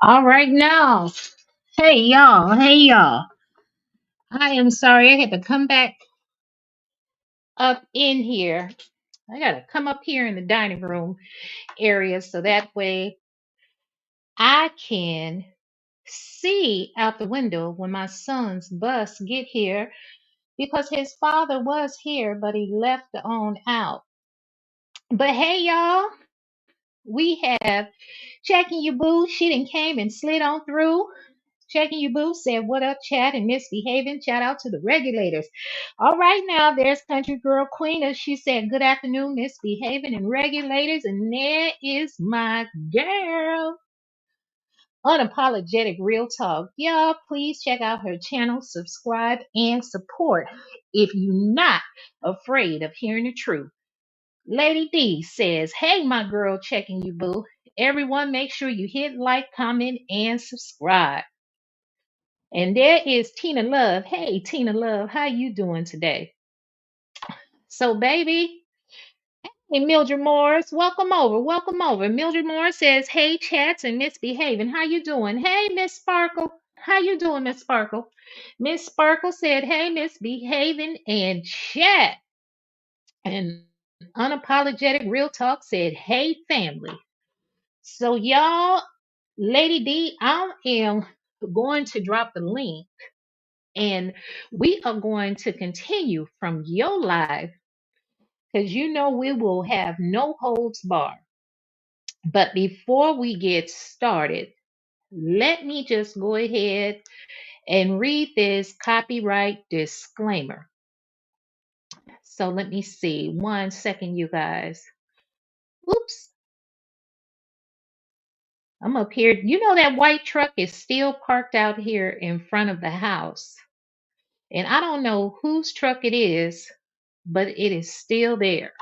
All right now. Hey y'all. Hey y'all. I am sorry I had to come back up in here. I got to come up here in the dining room area so that way I can see out the window when my son's bus get here because his father was here but he left on out. But hey y'all, we have checking your boo. She done came and slid on through. Checking you boo said, what up, chat and misbehaving. Shout out to the regulators. All right, now there's Country Girl Queen. She said, good afternoon, misbehaving and regulators. And there is my girl. Unapologetic Real Talk. Y'all, please check out her channel, subscribe, and support if you're not afraid of hearing the truth. Lady D says, hey, my girl, checking you boo. Everyone, make sure you hit like, comment, and subscribe. And there is Tina Love. Hey, Tina Love, how you doing today? So, baby, hey, Mildred Morris, welcome over, welcome over. Mildred Morris says, hey, chats and misbehaving. How you doing? Hey, Miss Sparkle. How you doing, Miss Sparkle? Miss Sparkle said, hey, misbehaving and chat. And unapologetic real talk said, hey, family. So, y'all, Lady D, I am going to drop the link. And we are going to continue from your live because you know we will have no holds bar. But before we get started, let me just go ahead and read this copyright disclaimer. So let me see. 1 second, you guys. Oops. I'm up here. You know that white truck is still parked out here in front of the house. And I don't know whose truck it is, but it is still there.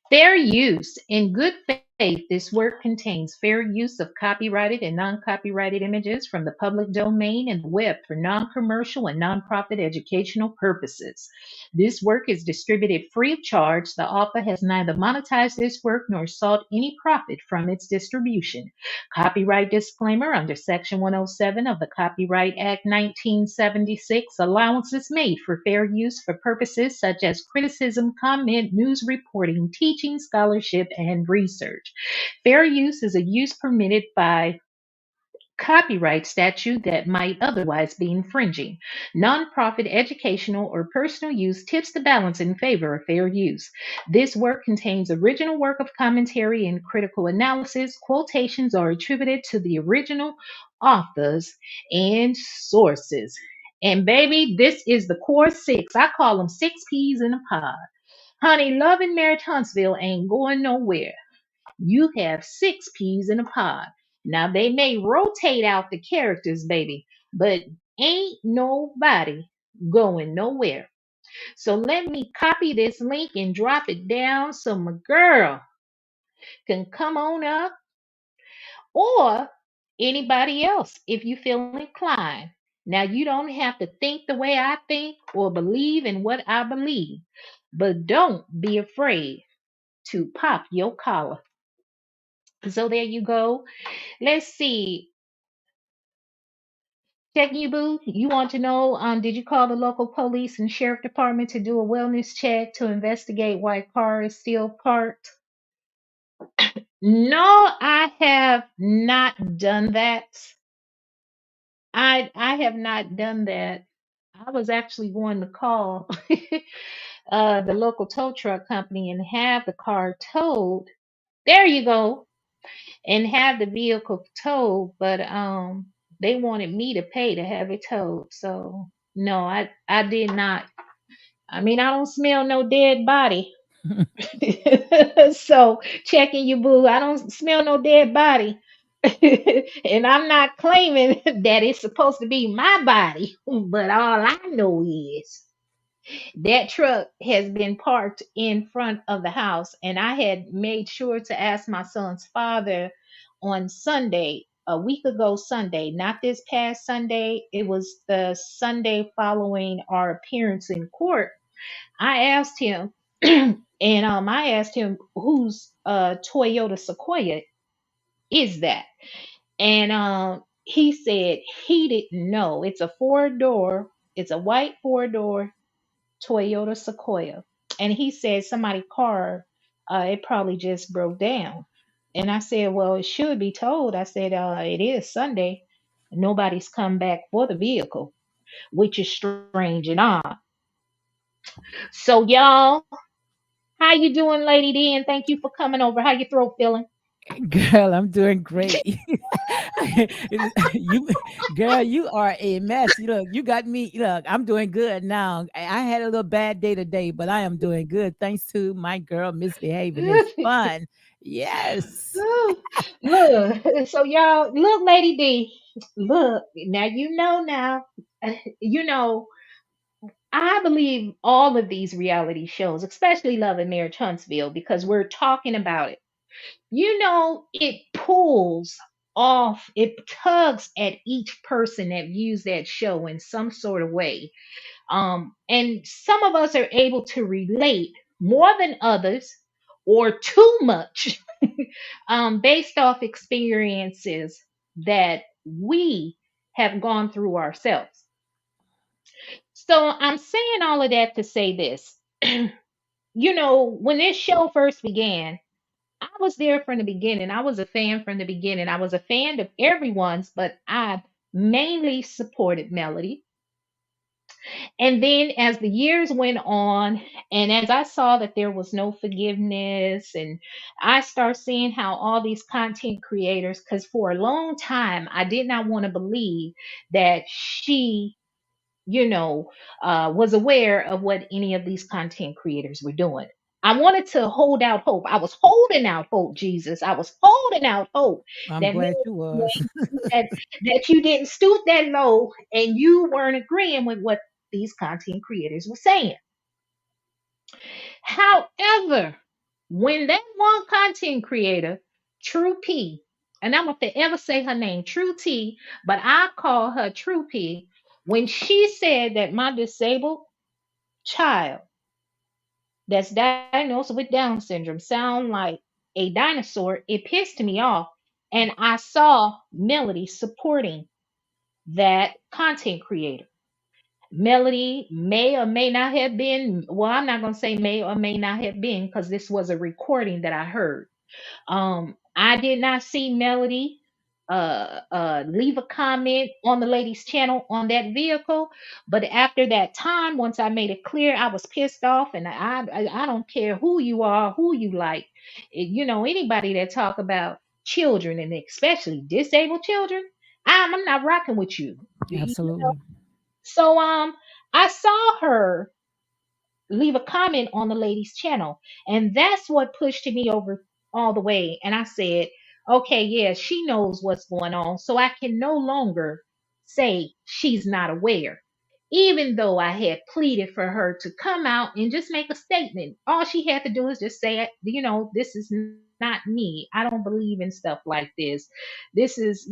Fair use. In good faith, this work contains fair use of copyrighted and non copyrighted images from the public domain and the web for non commercial and nonprofit educational purposes. This work is distributed free of charge. The author has neither monetized this work nor sought any profit from its distribution. Copyright disclaimer under Section 107 of the Copyright Act 1976. Allowances made for fair use for purposes such as criticism, comment, news reporting, teaching, scholarship, and research. Fair use is a use permitted by copyright statute that might otherwise be infringing. Nonprofit, educational, or personal use tips the balance in favor of fair use. This work contains original work of commentary and critical analysis. Quotations are attributed to the original authors and sources. And baby, this is the core six. I call them six peas in a pod. Honey, Love and Marriage Huntsville ain't going nowhere. You have six peas in a pod. Now they may rotate out the characters, baby, but ain't nobody going nowhere. So let me copy this link and drop it down so my girl can come on up, or anybody else if you feel inclined. Now you don't have to think the way I think or believe in what I believe, but don't be afraid to pop your collar. So there you go. Let's see. Checking you, boo. You want to know, did you call the local police and sheriff department to do a wellness check to investigate why car is still parked? No, I have not done that. I have not done that. I was actually going to call the local tow truck company and have the car towed. There you go. And have the vehicle towed, but they wanted me to pay to have it towed. So no, I did not. I mean, I don't smell no dead body. So checking you, boo. I don't smell no dead body. And I'm not claiming that it's supposed to be my body, but all I know is that truck has been parked in front of the house, and I had made sure to ask my son's father on Sunday, a week ago Sunday, not this past Sunday. It was the Sunday following our appearance in court. I asked him, and I asked him whose Toyota Sequoia is that, And he said he didn't know. It's a four door, it's a white four-door Toyota Sequoia. And he said somebody car, it probably just broke down. And I said, well, it should be told. I said, it is Sunday. Nobody's come back for the vehicle, which is strange and odd. So y'all, how you doing, Lady D? And thank you for coming over. How your throat feeling? Girl, I'm doing great. You, girl, you are a mess. You look, you got me. Look, I'm doing good now. I had a little bad day today, but I am doing good thanks to my girl misbehaving. It's fun. Yes, Look, so y'all, look, Lady D, look, now now, you know, I believe all of these reality shows, especially Love and Marriage Huntsville, because we're talking about it. It pulls off, it tugs at each person that views that show in some sort of way. And some of us are able to relate more than others or too much based off experiences that we have gone through ourselves. So I'm saying all of that to say this. When this show first began, I was there from the beginning. I was a fan from the beginning. I was a fan of everyone's, but I mainly supported Melody. And then as the years went on, and as I saw that there was no forgiveness, and I start seeing how all these content creators, because for a long time I did not want to believe that she, you know, was aware of what any of these content creators were doing. I wanted to hold out hope. I was holding out hope, Jesus. I was holding out hope I'm that maybe glad you was. that that you didn't stoop that low and you weren't agreeing with what these content creators were saying. However, when that one content creator, True P, and I'm gonna forever say her name, True T, but I call her True P, when she said that my disabled child that's diagnosed with Down syndrome sound like a dinosaur, it pissed me off. And I saw Melody supporting that content creator. Melody may or may not have been, well, I'm not going to say may or may not have been because this was a recording that I heard. I did not see Melody leave a comment on the lady's channel on that vehicle, but after that time, once I made it clear, I was pissed off, and I don't care who you are, who you like, anybody that talk about children and especially disabled children, I'm not rocking with you. Absolutely. So I saw her leave a comment on the lady's channel. And that's what pushed me over all the way. And I said, okay, yeah, she knows what's going on. So I can no longer say she's not aware. Even though I had pleaded for her to come out and just make a statement. All she had to do is just say, this is not me. I don't believe in stuff like this. This is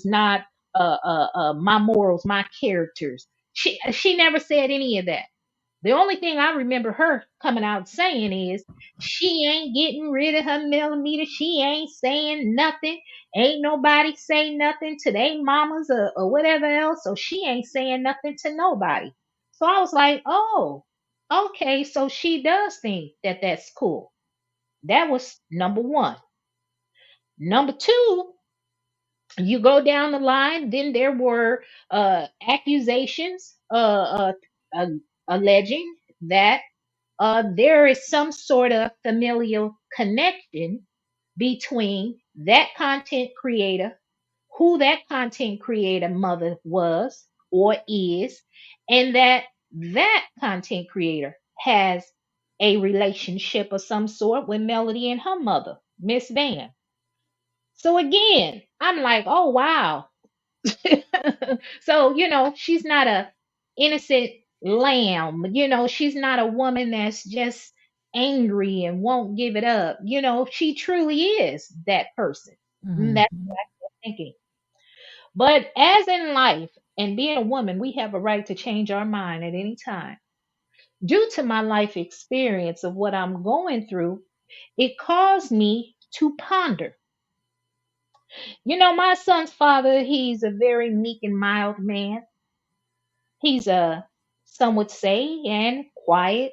not my morals, my characters. She never said any of that. The only thing I remember her coming out saying is she ain't getting rid of her millimeter. She ain't saying nothing. Ain't nobody say nothing to their mamas or whatever else. So she ain't saying nothing to nobody. So I was like, oh, okay. So she does think that that's cool. That was number one. Number two, you go down the line, then there were accusations uh, alleging that there is some sort of familial connection between that content creator, who that content creator mother was or is, and that content creator has a relationship of some sort with Melody and her mother, Miss Van. So again, I'm like, oh wow. So, she's not a innocent lamb. She's not a woman that's just angry and won't give it up. She truly is that person. And that's Hmm. what I'm thinking. But as in life and being a woman, we have a right to change our mind at any time. Due to my life experience of what I'm going through, it caused me to ponder. My son's father, he's a very meek and mild man. He's some would say, and quiet.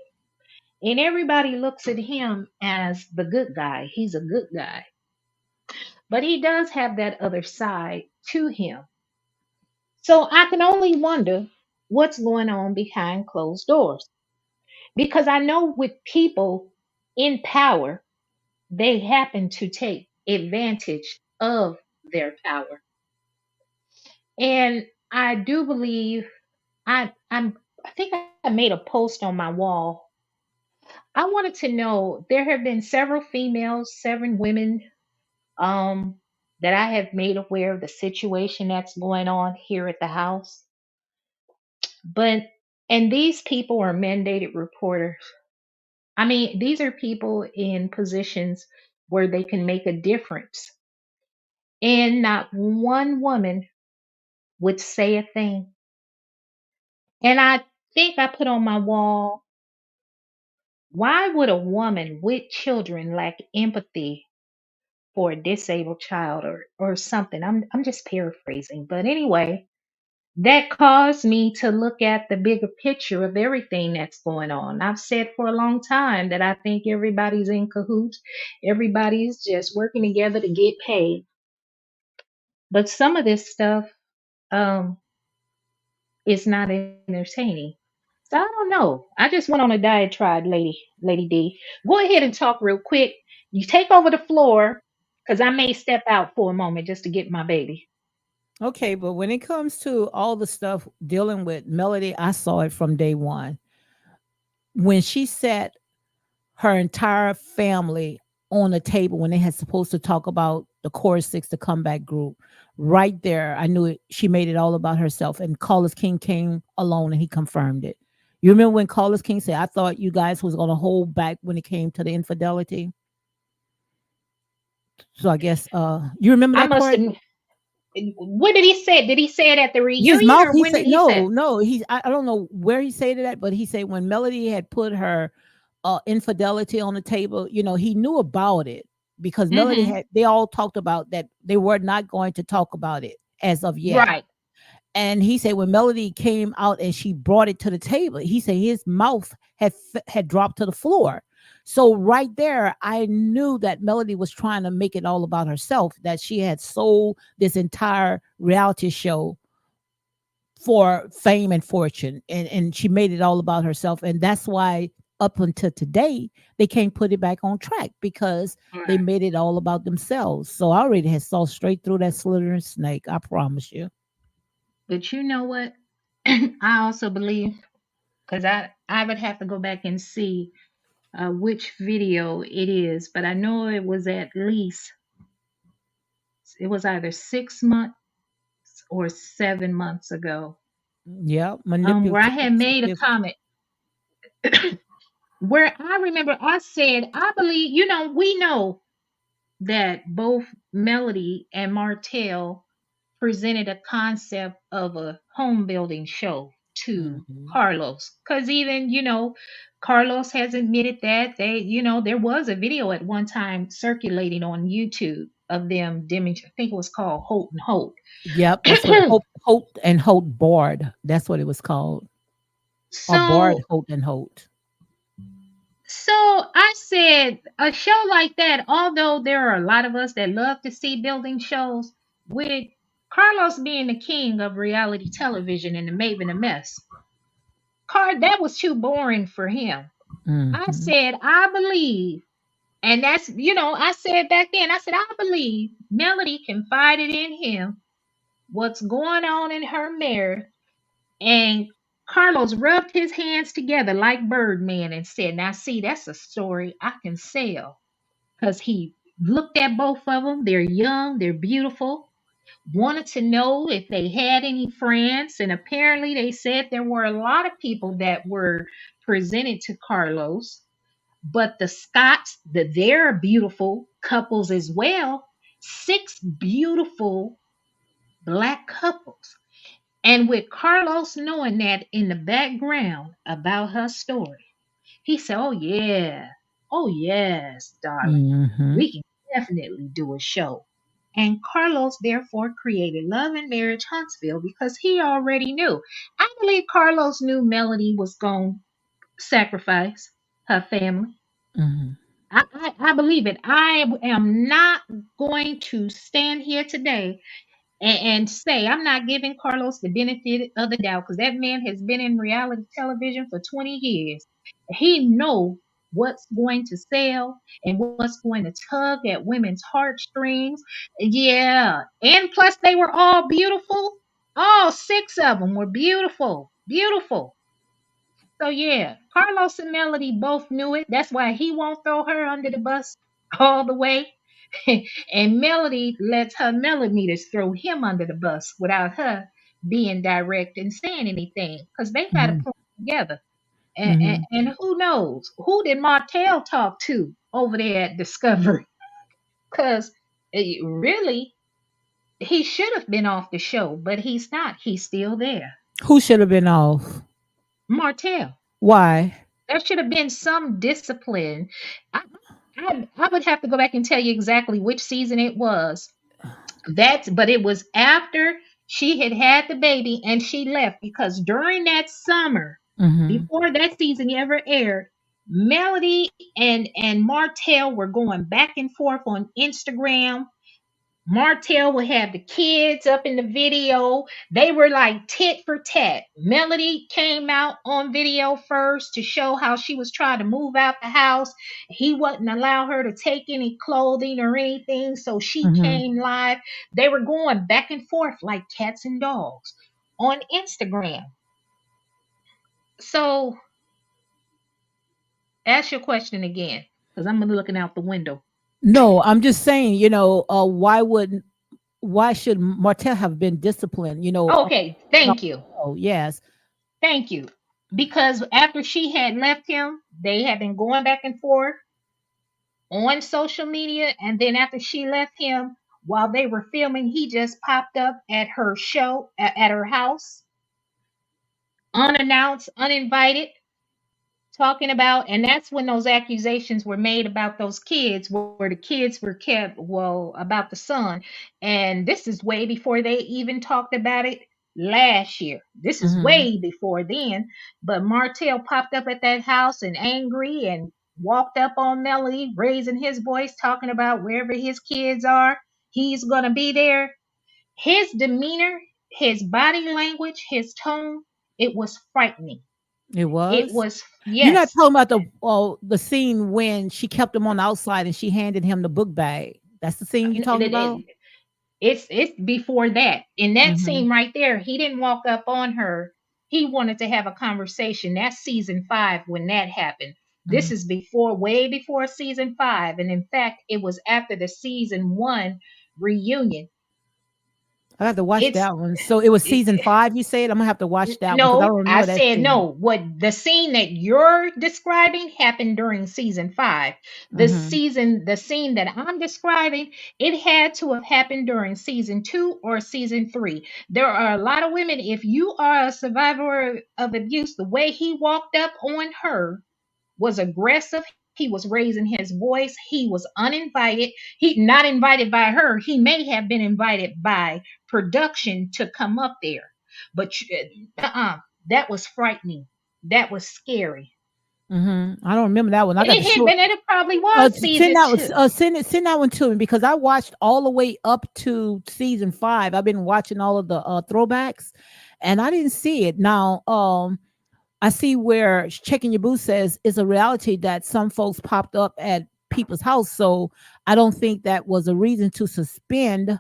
And everybody looks at him as the good guy. He's a good guy. But he does have that other side to him. So I can only wonder what's going on behind closed doors. Because I know with people in power, they happen to take advantage of their power. And I do believe I think I made a post on my wall. I wanted to know there have been several females, seven women um that I have made aware of the situation that's going on here at the house. But and these people are mandated reporters. I mean, these are people in positions where they can make a difference. And not one woman would say a thing. And I think I put on my wall, why would a woman with children lack empathy for a disabled child or something? I'm just paraphrasing. But anyway, that caused me to look at the bigger picture of everything that's going on. I've said for a long time that I think everybody's in cahoots. Everybody's just working together to get paid. But some of this stuff um, is not entertaining. So I don't know. I just went on a diatribe, Lady D. Go ahead and talk real quick. You take over the floor because I may step out for a moment just to get my baby. Okay, but when it comes to all the stuff dealing with Melody, I saw it from day one. When she sat her entire family on the table when they had supposed to talk about the Chorus Six, the comeback group, right there, I knew it. She made it all about herself. And Carlos King came alone and he confirmed it. You remember when Carlos King said, "I thought you guys was going to hold back when it came to the infidelity." So I guess you remember I that must part. have. What did he say? Did he say it at the His reunion mouth, or he when said, did he say it? no, no, I don't know where he said it at, but he said when Melody had put her infidelity on the table, he knew about it because Melody Mm-hmm. had, they all talked about that they were not going to talk about it as of yet. Right. And he said when Melody came out and she brought it to the table, he said his mouth had dropped to the floor. So right there, I knew that Melody was trying to make it all about herself, that she had sold this entire reality show for fame and fortune, and she made it all about herself, and that's why up until today they can't put it back on track because they Right. made it all about themselves. So I already had saw straight through that slithering snake, I promise you. But you know what? I also believe because I would have to go back and see which video it is, but I know it was at least it was either 6 months or 7 months ago, Yeah, where I manipulative. had made a comment where I remember I said I believe we know that both Melody and Martell presented a concept of a home building show to Hmm. Carlos. Because even, Carlos has admitted that there was a video at one time circulating on YouTube of them demonstrating, I think it was called Holt and Holt. Yep, that's what Holt and Holt board, that's what it was called, or board so Holt and Holt. So I said a show like that, although there are a lot of us that love to see building shows, with Carlos being the king of reality television and the maven a mess, that was too boring for him. I Hmm. said, I believe, and that's, I said back then, I said, I believe Melody confided in him what's going on in her marriage, and Carlos rubbed his hands together like Birdman and said, now see, that's a story I can sell. Because he looked at both of them. They're young, they're beautiful. Wanted to know if they had any friends, and apparently they said there were a lot of people that were presented to Carlos. But the Scotts, they're beautiful couples as well. Six beautiful black couples. And with Carlos knowing that in the background about her story, he said, oh, yeah. Oh, yes, darling. Hmm. We can definitely do a show. And Carlos therefore created Love and Marriage Huntsville because he already knew. I believe Carlos knew Melody was going to sacrifice her family. Mhm. I believe it. I am not going to stand here today and say I'm not giving Carlos the benefit of the doubt because that man has been in reality television for 20 years. He know what's going to sell and what's going to tug at women's heartstrings. Yeah, and plus they were all beautiful. All six of them were beautiful, beautiful. So yeah, Carlos and Melody both knew it. That's why he won't throw her under the bus all the way. And Melody lets her millimeters throw him under the bus without her being direct and saying anything because they got to Mhm. play together. Mhm. And who knows? Who did Martell talk to over there at Discovery? Because really, he should have been off the show, but he's not. He's still there. Who should have been off? Martell. Why? There should have been some discipline. I, I would have to go back and tell you exactly which season it was. But it was after she had had the baby and she left because during that summer, Mhm. before that season ever aired, Melody and Martell were going back and forth on Instagram. Martell would have the kids up in the video. They were like tit for tat. Melody came out on video first to show how she was trying to move out the house. He wouldn't allow her to take any clothing or anything, so she Mhm. came live. They were going back and forth like cats and dogs on Instagram. So ask your question again, because I'm looking out the window. No, I'm just saying, why should Martell have been disciplined, Okay, thank you. oh, yes. Thank you. Because after she had left him, they had been going back and forth on social media. And then after she left him, while they were filming, he just popped up at her show, at her house, unannounced, uninvited, talking about, and that's when those accusations were made about those kids, where the kids were kept, well, about the son. And this is way before they even talked about it last year. This is Mhm. way before then. But Martell popped up at that house and angry and walked up on Melody, raising his voice, talking about wherever his kids are, he's going to be there. His demeanor, his body language, his tone, it was frightening. It It was? was, You're not yes. talking about the scene when she kept him on the outside and she handed him the book bag. That's the scene you're talking about? It's before that. In that Mhm. scene right there, he didn't walk up on her. He wanted to have a conversation. That's season 5 when that happened. This Mhm. is before, way before season 5, and in fact, it was after the season 1 reunion. I have to watch It's that one. So it was season 5, you said? Imma have to watch that one because I No, don't I remember that said scene. no. What the scene that you're describing happened during season 5. Mhm. The scene that I'm describing, it had to have happened during season 2 or season 3. There are a lot of women, if you are a survivor of abuse, the way he walked up on her was aggressive. He was raising his voice. He was uninvited. He not invited by her. He may have been invited by production to come up there. But that was frightening. That was scary. Mhm. I don't remember that one. I got the short. And it probably was Send season that was 2. send that one to me because I watched all the way up to season 5. I've been watching all of the throwbacks, and I didn't see it. Now, I see where checking your booth says it's a reality that some folks popped up at people's house. So I don't think that was a reason to suspend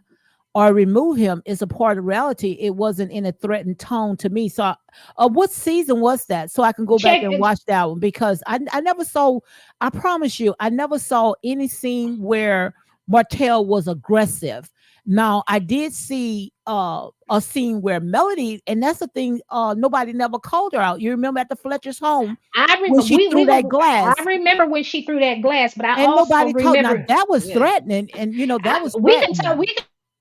or remove him. Is a part of reality. It wasn't in a threatened tone to me. So, what season was that? So I can go back Check and watch that one because I never saw. I promise you, I never saw any scene where Martell was aggressive. Now I did see a scene where Melody, and that's the thing. Nobody never called her out. You remember at the Fletcher's home I when remember she threw that I glass, remember when she threw that glass, but I and also nobody told. Now remember, that was yeah. threatening, and that was We threatening.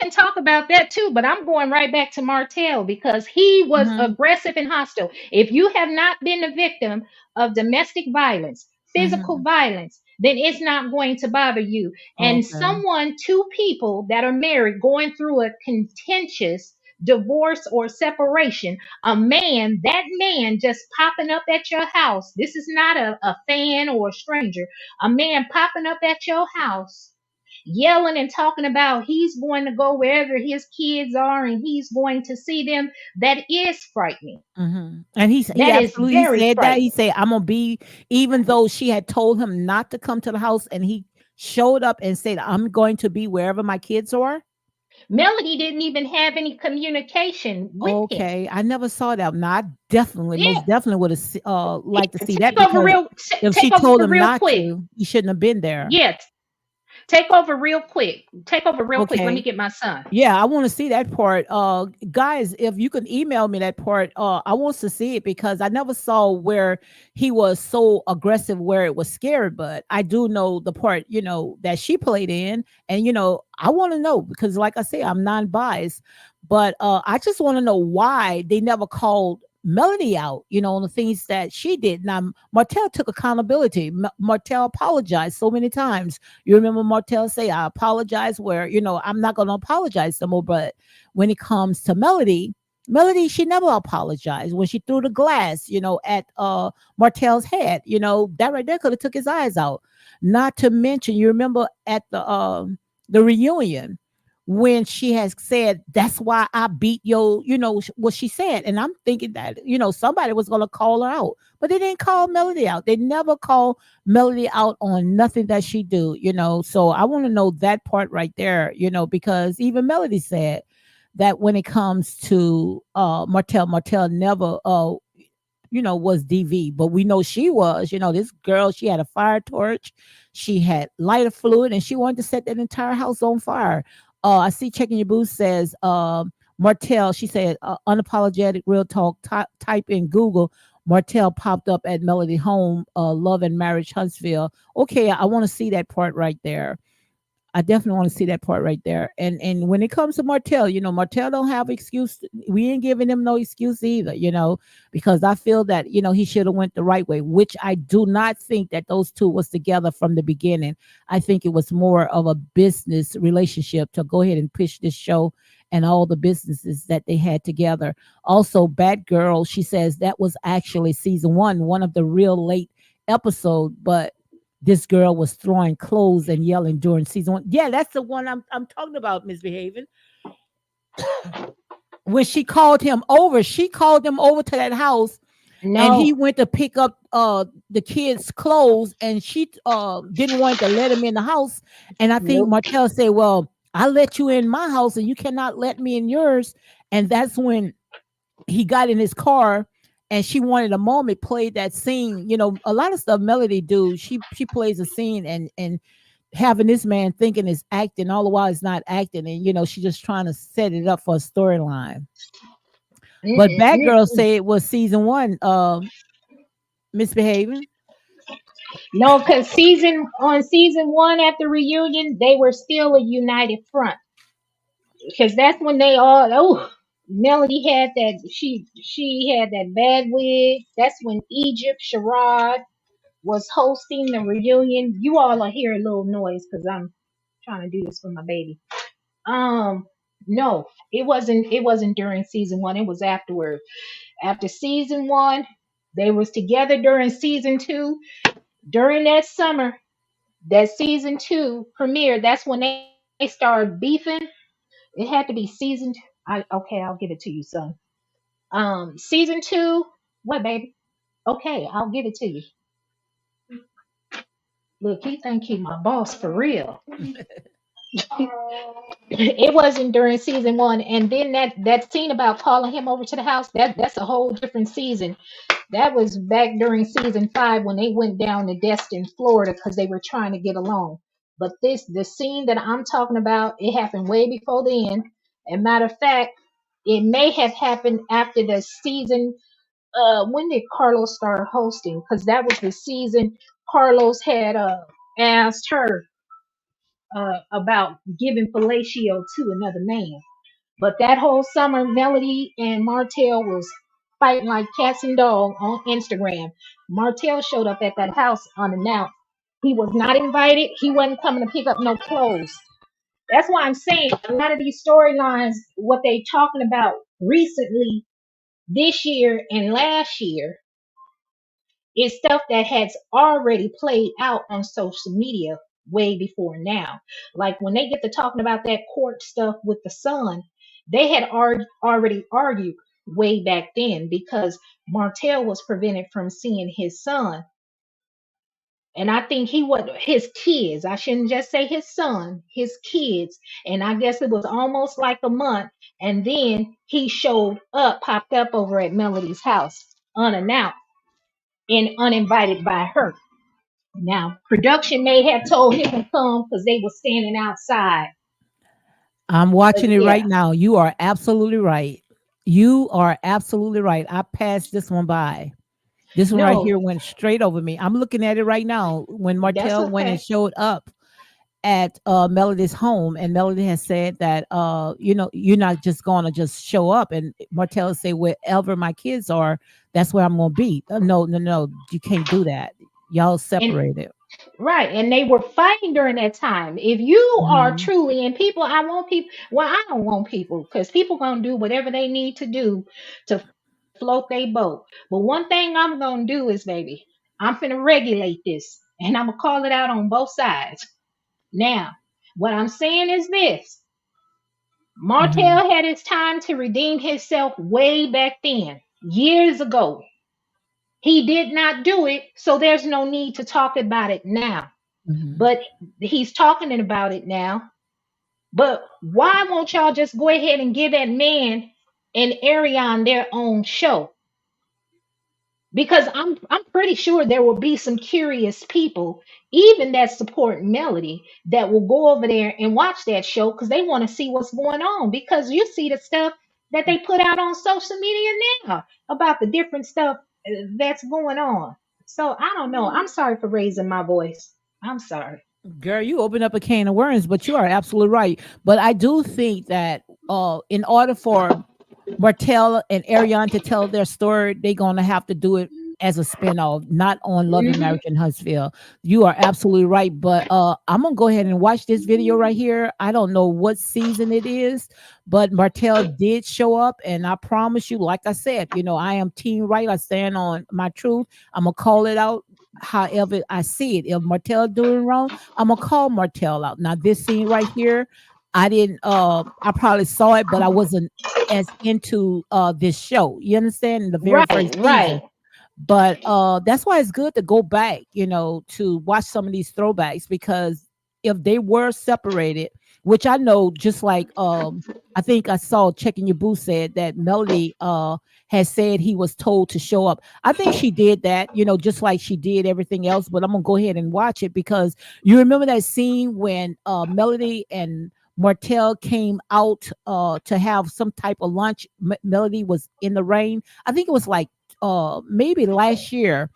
can talk about that too, but I'm going right back to Martell because he was Hmm. aggressive and hostile. If you have not been a victim of domestic violence, physical Hmm. violence, then it's not going to bother you. And Okay. someone, two people that are married going through a contentious divorce or separation, a man, that man just popping up at your house. This is not a fan or a stranger. A man popping up at your house, yelling and talking about he's going to go wherever his kids are and he's going to see them. That is frightening. And he That is absolutely very said that. He frightening. said, "I'm gonna be," even though she had told him not to come to the house, and he showed up and said, "I'm going to be wherever my kids are." Melody didn't even have any communication with him. Okay, I never saw that. Now, I definitely, Yeah, most definitely would have liked to see that, take over because real, if she take over told him real not quick. to, he shouldn't have been there. Yeah, take over real quick. Take over real quick. Let me Okay. get my son. Yeah, I want to see that part. Guys, if you can email me that part, I want to see it, because I never saw where he was so aggressive where it was scary, but I do know the part, that she played in. And I want to know, because like I say, I'm non-biased, but I just want to know why they never called Melody out, on the things that she did. Now, Martell took accountability. Martell apologized so many times. You remember Martell say, "I apologize," where, I'm not going to apologize no more. But when it comes to Melody, she never apologized when she threw the glass, at Martell's head. That right there could have took his eyes out. Not to mention, you remember at the reunion, when she has said, "That's why I beat your," what she said. And I'm thinking that, somebody was going to call her out, but they didn't call Melody out. They never call Melody out on nothing that she do, So I want to know that part right there, because even Melody said that when it comes to Martell never was DV, but we know she was, this girl, she had a fire torch, she had lighter fluid, and she wanted to set that entire house on fire. I see Checking Your Booth says, Martell, she said, unapologetic real talk, type in Google. Martell popped up at Melody home, Love and Marriage Huntsville. Okay, I want to see that part right there. I definitely want to see that part right there. And when it comes to Martell, Martell don't have excuse. We ain't giving him no excuse either, because I feel that, he should have went the right way, which I do not think that those two was together from the beginning. I think it was more of a business relationship to go ahead and push this show and all the businesses that they had together. Also, Bad Girl, she says that was actually season one of the real late episode, but this girl was throwing clothes and yelling during season one. Yeah, that's the one I'm talking about, Misbehaving. When she called him over to that house, and he No, went to pick up the kids' clothes, and she didn't want to let him in the house. And I think nope. Martell said, "Well, I let you in my house, and you cannot let me in yours." And that's when he got in his car, and she wanted a moment, played that scene. A lot of stuff Melody do, she plays a scene, and having this man thinking is acting, all the while it's not acting, and she's just trying to set it up for a storyline. But Bad Girl Mm-mm-mm. say it was season one, Misbehaving. No, because season one at the reunion, they were still a united front. Because that's when they all, oh, Melody had that, she had that bad wig. That's when Egypt Sherrod was hosting the reunion. You all are hearing a little noise because I'm trying to do this for my baby. Um, no, it wasn't during season one. It was afterward. After season one, they was together during season two. During that summer, that season two premiere, that's when they started beefing. It had to be okay, I'll give it to you, son. Season two, what, baby? Okay, I'll give it to you. Look, he think he my boss for real. It wasn't during season one, and then that scene about calling him over to the house, that's a whole different season. That was back during season five when they went down to Destin, Florida, because they were trying to get along. But the scene that I'm talking about, it happened way before then. And matter of fact, it may have happened after the season. When did Carlos start hosting? Because that was the season Carlos had asked her about giving fellatio to another man. But that whole summer, Melody and Martell was fighting like cats and dogs on Instagram. Martell showed up at that house unannounced. He was not invited. He wasn't coming to pick up no clothes. That's why I'm saying a lot of these storylines, what they talking about recently this year and last year, is stuff that has already played out on social media way before now. Like when they get to talking about that court stuff with the son, they had already argued way back then because Martell was prevented from seeing his son. And I think he was his kids. I shouldn't just say his son, his kids. And I guess it was almost like a month. And then he showed up, popped up over at Melody's house unannounced and uninvited by her. Now, production may have told him to come because they were standing outside. I'm But watching it yeah, right now. You are absolutely right. You are absolutely right. I passed this one by. This one right no, here went straight over me. I'm looking at it right now. When that's Martell went and okay. showed up at Melody's home, and Melody has said that you're not just gonna just show up. And Martell say, wherever my kids are, that's where I'm gonna be. No, no, no, you can't do that. Y'all And separated. right, and they were fighting during that time. If you are Hmm. truly, and people, I want people. Well, I don't want people because people gonna do whatever they need to do to float their boat. But one thing I'm gonna do is, baby, I'm finna regulate this, and I'm gonna call it out on both sides. Now, what I'm saying is this: Hmm. Martell had his time to redeem himself way back then, years ago. He did not do it, so there's no need to talk about it now. Hmm. But he's talking about it now. But why won't y'all just go ahead and give that man and Arion their own show? Because I'm pretty sure there will be some curious people, even that support Melody, that will go over there and watch that show because they want to see what's going on. Because you see the stuff that they put out on social media now about the different stuff that's going on. So I don't know. I'm sorry for raising my voice. I'm sorry. Girl, you open up a can of worms, but you are absolutely right. But I do think that in order for Martell and Ariane to tell their story, they're gonna have to do it as a spinoff, not on Love and Hmm. Marriage in Huntsville. You are absolutely right. But I'm gonna go ahead and watch this video right here. I don't know what season it is, but Martell did show up, and I promise you, like I said, I am team right. I stand on my truth. I'm gonna call it out however I see it. If Martell doing wrong, I'm gonna call Martell out. Now, this scene right here, I didn't I probably saw it, but I wasn't as into this show. You understand? In the very Right, first season. right, But that's why it's good to go back, to watch some of these throwbacks, because if they were separated, which I know, just like I think I saw Checking Your Boo said that Melody has said he was told to show up. I think she did that, just like she did everything else. But I'm gonna go ahead and watch it, because you remember that scene when Melody and Martell came out to have some type of lunch. Melody was in the rain. I think it was like maybe last year,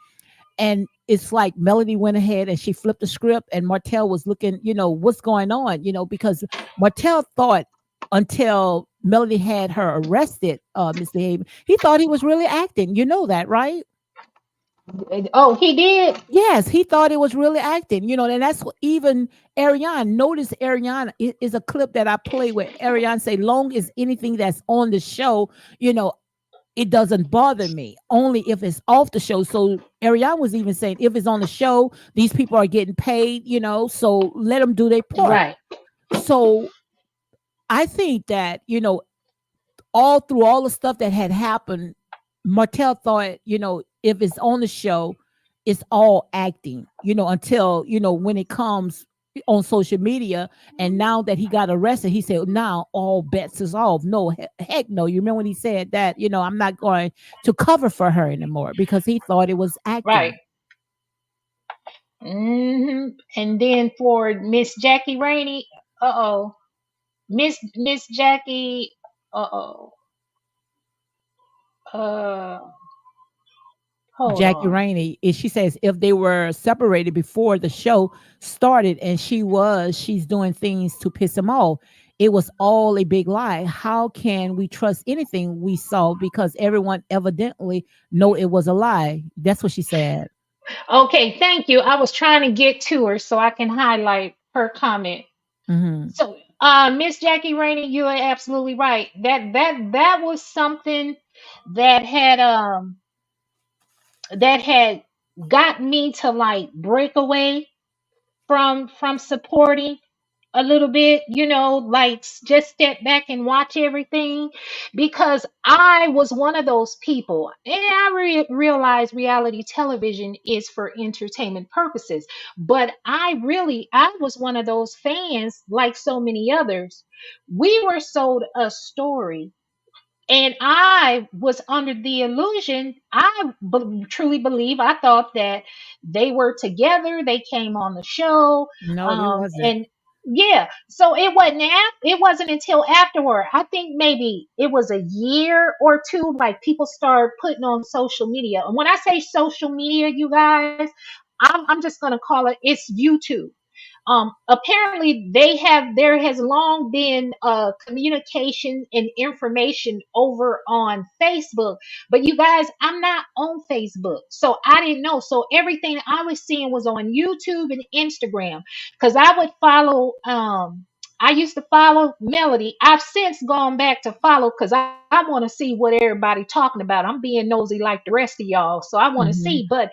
and it's like Melody went ahead and she flipped the script, and Martell was looking, what's going on, because Martell thought, until Melody had her arrested, misbehaving, he thought he was really acting. You know that, right? oh, he did. Yes, he thought it was really acting, and that's what even Ariane noticed. Ariane is a clip that I play where Ariane say, long as anything that's on the show, you know, it doesn't bother me, only if it's off the show. So Ariane was even saying, if it's on the show, these people are getting paid, so let them do their part. Right, So I think that, all through all the stuff that had happened, Martell thought, if it's on the show, it's all acting, until, when it comes on social media. And now that he got arrested, he said, now all bets is off. No, heck no. You remember when he said that, I'm not going to cover for her anymore, because he thought it was right. acting. And then for Miss Jackie Rainey, uh-oh. Miss Jackie, uh-oh. Uh hold Jackie on. Rainey, she says if they were separated before the show started, and she's doing things to piss him off, it was all a big lie. How can we trust anything we saw, because everyone evidently know it was a lie? That's what she said. Okay, thank you. I was trying to get to her so I can highlight her comment. Mhm. So, Miss Jackie Rainey, you are absolutely right. That was something that had got me to like break away from supporting a little bit, like just step back and watch everything, because I was one of those people, and I realized reality television is for entertainment purposes. But I was one of those fans, like so many others. We were sold a story, and I was under the illusion. Truly believe, I thought that they were together. They came on the show, No, it wasn't. and yeah. So it wasn't until afterward. I think maybe it was a year or two. Like people started putting on social media, and when I say social media, you guys, I'm just gonna call it. It's YouTube. Apparently there has long been communication and information over on Facebook, but you guys, I'm not on Facebook, so I didn't know. So everything I was seeing was on YouTube and Instagram, because I used to follow Melody. I've since gone back to follow because I want to see what everybody talking about. I'm being nosy like the rest of y'all, so I want to Mhm. see, but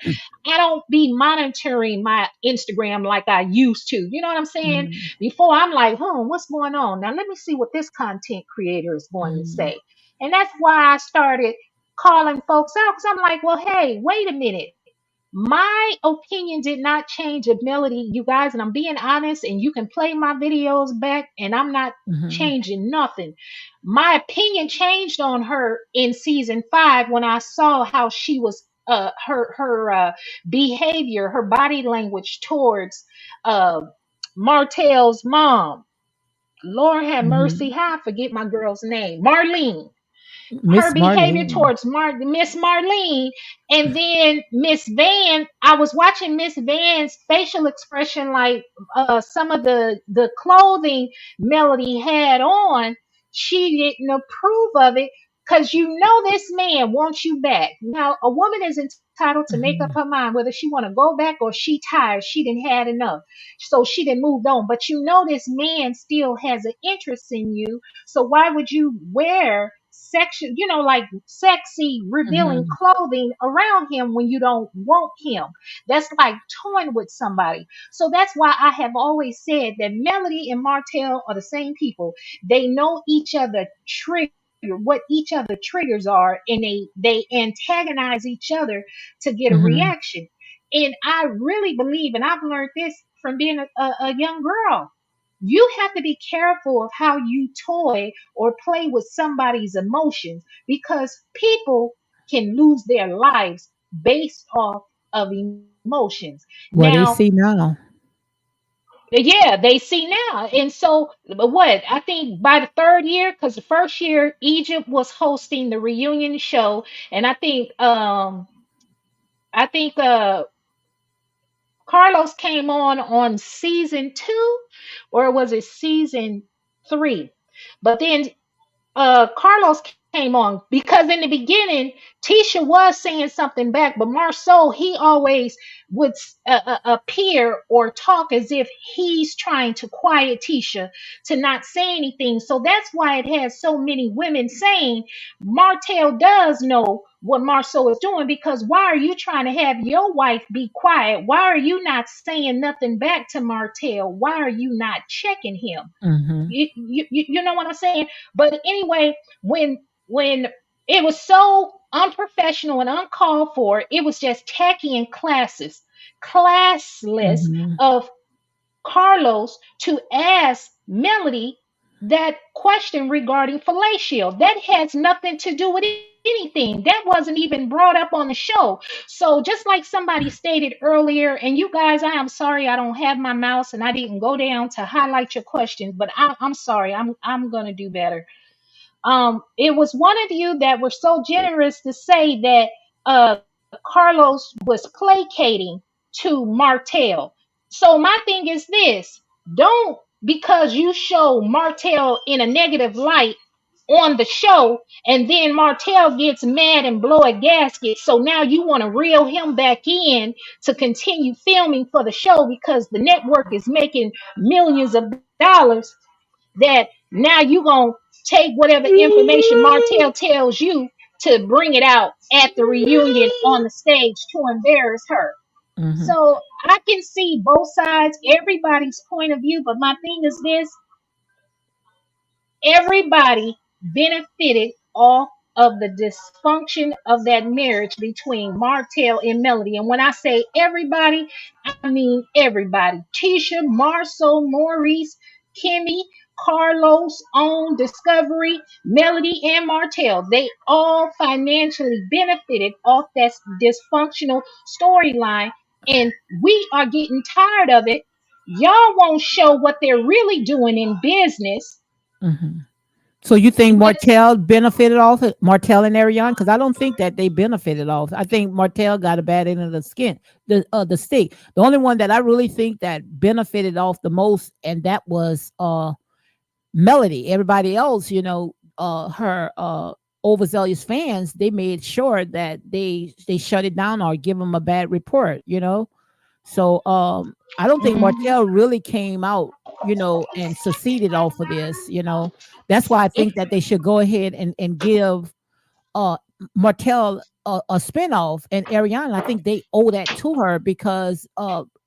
I don't be monitoring my Instagram like I used to. You know what I'm saying? Mhm. Before, I'm like, what's going on? Now let me see what this content creator is going to Mhm. say. And that's why I started calling folks out, because I'm like, well, hey, wait a minute. My opinion did not change of Melody, you guys, and I'm being honest, and you can play my videos back, and I'm not Mhm. changing nothing. My opinion changed on her in season 5 when I saw how she was her behavior, her body language towards uh Martell's mom. Lord have mercy, Mhm. how I forget my girl's name, Marlene. Her Miss behavior Marlene. towards Miss Marlene, and then Miss Van. I was watching Miss Van's facial expression, like some of the clothing Melody had on. She didn't approve of it, because this man wants you back. Now a woman is entitled to make up her Mhm. mind whether she want to go back or she tired. She didn't had enough, so she didn't moved on. But this man still has an interest in you, so why would you wear sexual, like sexy, revealing Mhm. clothing around him when you don't want him? That's like toying with somebody. So that's why I have always said that Melody and Martell are the same people. They know each other trigger, what each other triggers are, and they antagonize each other to get a Mhm. reaction. And I really believe, and I've learned this from being a young girl, you have to be careful of how you toy or play with somebody's emotions, because people can lose their lives based off of emotions. Now, Well, they see now. yeah, they see now. And so, what I think by the third year, because the first year Egypt was hosting the reunion show, and I think Carlos came on season 2, or was it season 3? But then Carlos came on, because in the beginning Tisha was saying something back, but Marceau, he always would appear or talk as if he's trying to quiet Tisha to not say anything. So that's why it has so many women saying Martell does know what Marceau is doing, because why are you trying to have your wife be quiet? Why are you not saying nothing back to Martell? Why are you not checking him? Mhm. You know what I'm saying? But anyway, when it was so unprofessional and uncalled for, it was just tacky and classless Mhm. of Carlos to ask Melody that question regarding fellatio. That has nothing to do with anything. That wasn't even brought up on the show. So just like somebody stated earlier, and you guys, I am sorry I don't have my mouse and I didn't go down to highlight your questions, but I'm sorry. I'm gonna do better. It was one of you that were so generous to say that Carlos was placating to Martell. So my thing is this: don't, because you show Martell in a negative light, on the show, and then Martell gets mad and blow a gasket. So now you want to reel him back in to continue filming for the show because the network is making millions of dollars. That now you gonna take whatever information Martell tells you to bring it out at the reunion on the stage to embarrass her. Mhm. So I can see both sides, everybody's point of view, but my thing is this: everybody benefited off of the dysfunction of that marriage between Martell and Melody. And when I say everybody, I mean everybody. Tisha, Marceau, Maurice, Kimmy, Carlos, On, Discovery, Melody, and Martell. They all financially benefited off that dysfunctional storyline. And we are getting tired of it. Y'all won't show what they're really doing in business. Mhm. So you think But Martell benefited off it? Martell and Ariane? Because I don't think that they benefited off. I think Martell got a bad end of the skin, the stick. The only one that I really think that benefited off the most, and that was Melody. Everybody else, her overzealous fans, they made sure that they shut it down or give them a bad report. So I don't think mhm. Martell really came out, and succeeded off of this. That's why I think that they should go ahead and give uh Martell a spinoff, and Ariana, I think they owe that to her because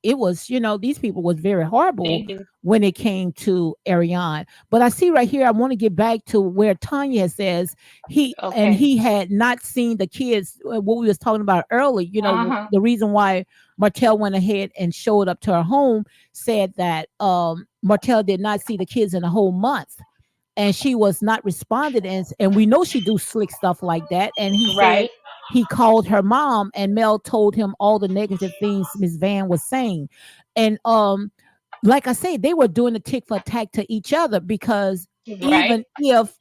it was, these people was very horrible Thank you. when it came to Ariane. But I see right here, I want to get back to where Tanya says Okay. he had not seen the kids, what we was talking about earlier, Uh-huh. the reason why Martell went ahead and showed up to her home, said that Martell did not see the kids in a whole month, and she was not responded, and we know she do slick stuff like that. And he said Right. he called her mom, and Mel told him all the negative things Miss Van was saying. And like I say, they were doing the tick for tack to each other, because Right. even if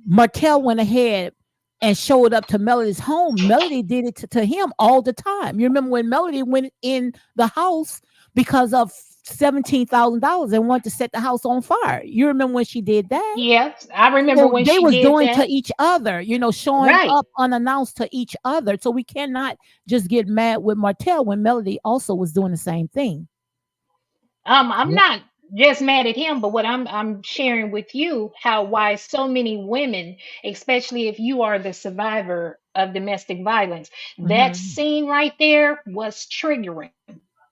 Martell went ahead and showed up to Melody's home, Melody did it to him all the time. You remember when Melody went in the house because of $17,000 and wanted to set the house on fire? You remember when she did that? Yes, I remember So when they she was did doing to that. each other, showing Right. up unannounced to each other. So we cannot just get mad with Martell when Melody also was doing the same thing. I'm Yep. not just mad at him, but what I'm sharing with you how why so many women, especially if you are the survivor of domestic violence, that Mm-hmm. scene right there was triggering.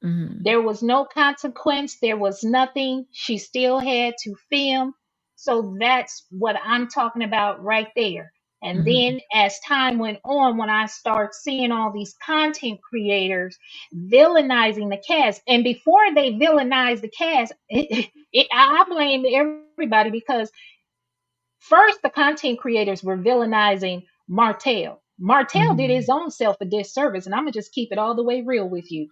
Mm-hmm. There was no consequence. There was nothing. She still had to film. So that's what I'm talking about right there. And Mm-hmm. then as time went on, when I start seeing all these content creators villainizing the cast, and before they villainize the cast, I blame everybody because first, the content creators were villainizing Martell. Martell did Mm-hmm. his own self a disservice, and I'm gonna just keep it all the way real with you.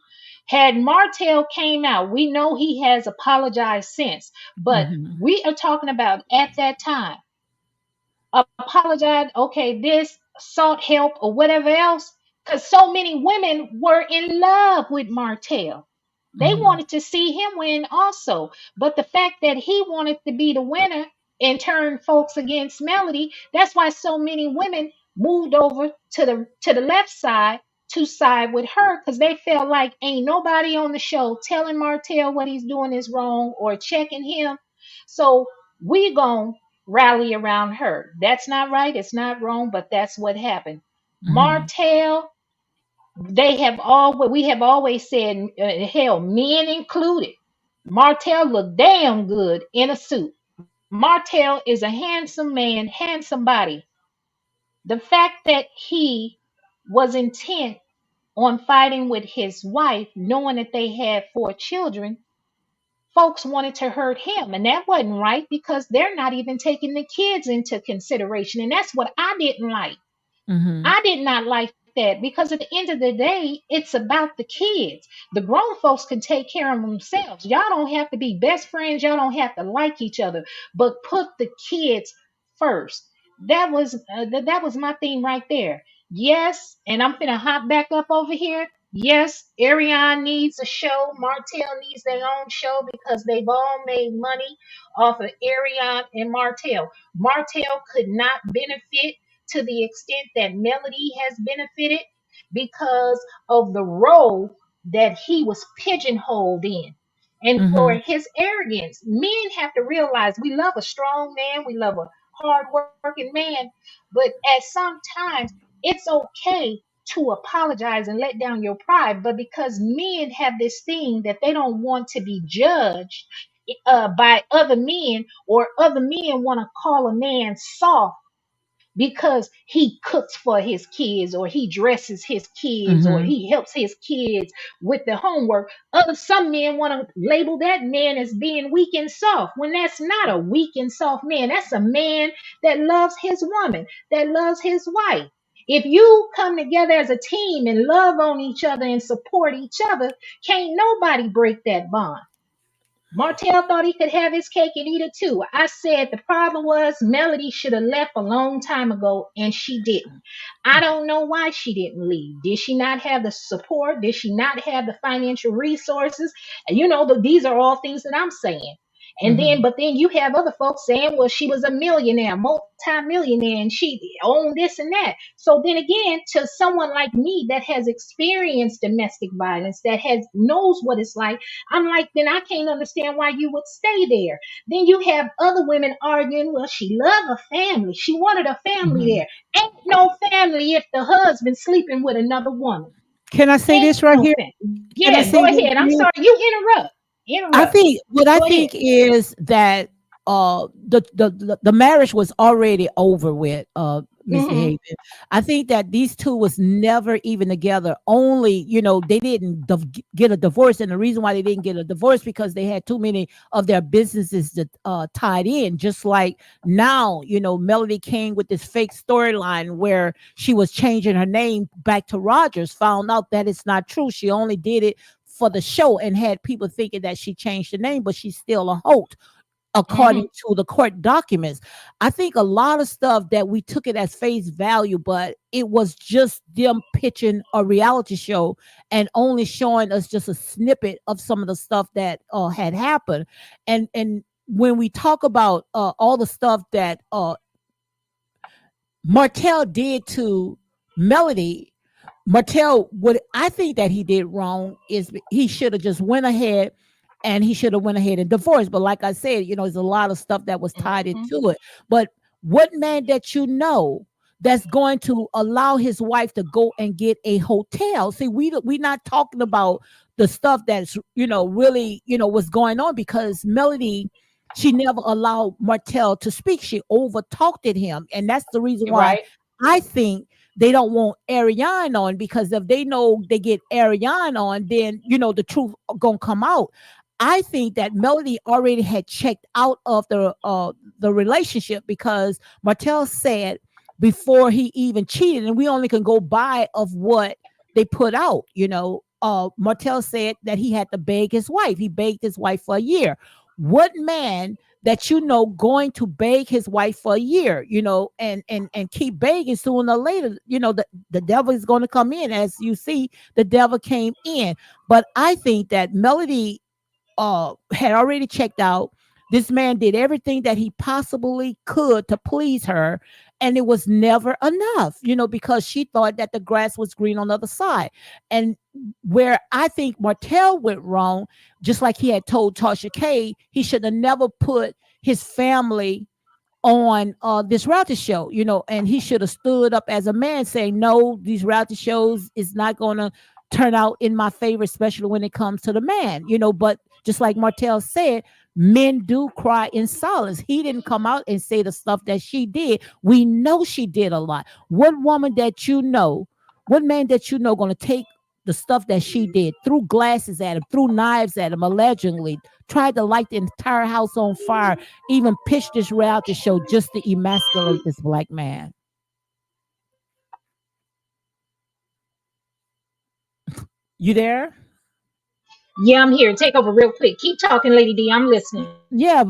Had Martell came out, we know he has apologized since, but Mm-hmm. we are talking about at that time apologize, okay, this sought help or whatever else, because so many women were in love with Martell. They Mm-hmm. wanted to see him win also. But the fact that he wanted to be the winner and turn folks against Melody, that's why so many women moved over to the left side to side with her because they felt like ain't nobody on the show telling Martell what he's doing is wrong or checking him. So we gon' rally around her. That's not right. It's not wrong, but that's what happened. Mm-hmm. Martell, they have all we have always said, hell, men included. Martell looked damn good in a suit. Martell is a handsome man, handsome body. The fact that he was intent on fighting with his wife, knowing that they had 4 children, folks wanted to hurt him. And that wasn't right because they're not even taking the kids into consideration. And that's what I didn't like. Mm-hmm. I did not like that because at the end of the day, it's about the kids. The grown folks can take care of themselves. Y'all don't have to be best friends. Y'all don't have to like each other, but put the kids first. That was my theme right there. Yes, and I'm gonna hop back up over here. Yes, Ariane needs a show. Martell needs their own show because they've all made money off of Ariane and Martell. Martell could not benefit to the extent that Melody has benefited because of the role that he was pigeonholed in. And for Mhm. his arrogance, men have to realize we love a strong man, we love a hardworking man, but at some times it's okay to apologize and let down your pride, but because men have this thing that they don't want to be judged by other men, or other men want to call a man soft because he cooks for his kids, or he dresses his kids, or Mhm. he helps his kids with the homework. Some men want to label that man as being weak and soft, when that's not a weak and soft man. That's a man that loves his woman, that loves his wife. If you come together as a team and love on each other and support each other, can't nobody break that bond. Martell thought he could have his cake and eat it too. I said the problem was Melody should have left a long time ago, and she didn't. I don't know why she didn't leave. Did she not have the support? Did she not have the financial resources? And these are all things that I'm saying. Mhm. But then you have other folks saying, well, she was a millionaire, multi-millionaire, and she owned this and that. So then again, to someone like me that has experienced domestic violence, that has knows what it's like, I'm like, then I can't understand why you would stay there. Then you have other women arguing, well, she loved a family. She wanted a family Mhm. there. Ain't no family if the husband sleeping with another woman. Can I say Ain't this right no here? family. Can I Yeah, go say this ahead. to I'm you? sorry. You interrupt. I Interrupt. think what I Go ahead. think is that the marriage was already over with, Mr. Mm-hmm. Haven. I think that these two was never even together. Only, they didn't get a divorce, and the reason why they didn't get a divorce because they had too many of their businesses that tied in. Just like now, Melody came with this fake storyline where she was changing her name back to Rodgers. Found out that it's not true. She only did it for the show and had people thinking that she changed the name, but she's still a Holt according Mm-hmm. to the court documents. I think a lot of stuff that we took it as face value, but it was just them pitching a reality show and only showing us just a snippet of some of the stuff that had happened. And when we talk about all the stuff that Martell did to Melody, Martell, what I think that he did wrong is he should have just went ahead and he should have went ahead and divorced. But like I said, there's a lot of stuff that was tied Mm-hmm. into it. But what man that that's going to allow his wife to go and get a hotel? See, we not talking about the stuff that's really what's going on, because Melody, she never allowed Martell to speak. She over talked at him, and that's the reason why Right. I think they don't want Ariane on, because if they know they get Ariane on, then the truth gonna come out. I think that Melody already had checked out of the relationship, because Martell said before he even cheated, and we only can go by of what they put out. Martell said that he had to beg his wife. He begged his wife for a year. What man that going to beg his wife for a year, and keep begging, sooner or later, the devil is going to come in. As you see, the devil came in. But I think that Melody had already checked out. This man did everything that he possibly could to please her, and it was never enough, because she thought that the grass was green on the other side. And where I think Martell went wrong, just like he had told Tasha K, he should have never put his family on this reality show, and he should have stood up as a man saying, no, these reality shows is not going to turn out in my favor, especially when it comes to the man, but just like Martell said, men do cry in silence. He didn't come out and say the stuff that she did. We know she did a lot. What man that going to take the stuff that she did, threw glasses at him, threw knives at him, allegedly tried to light the entire house on fire, even pitched this reality show just to emasculate this black man. You there? Yeah, I'm here. Take over real quick. Keep talking, Lady D. I'm listening. Yeah,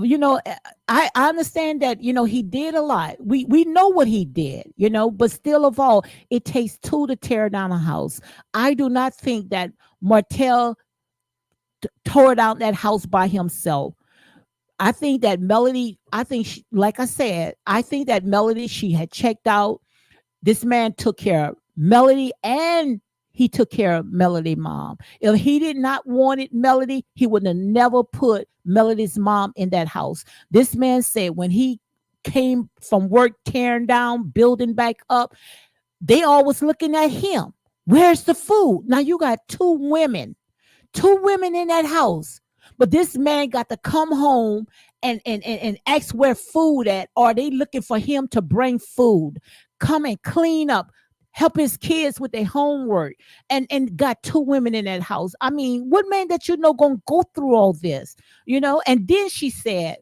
I understand that, he did a lot. We know what he did, but still of all, it takes two to tear down a house. I do not think that Martell tore down that house by himself. I think that Melody, like I said, I think that Melody, she had checked out. This man took care of Melody, and he took care of Melody mom. If he did not wanted Melody, he would have never put Melody's mom in that house. This man said when he came from work tearing down, building back up, they always looking at him. Where's the food? Now you got two women in that house. But this man got to come home and ask where food at. Are they looking for him to bring food? Come and clean up, help his kids with their homework, and got two women in that house. I mean, what man that gonna go through all this? And then she said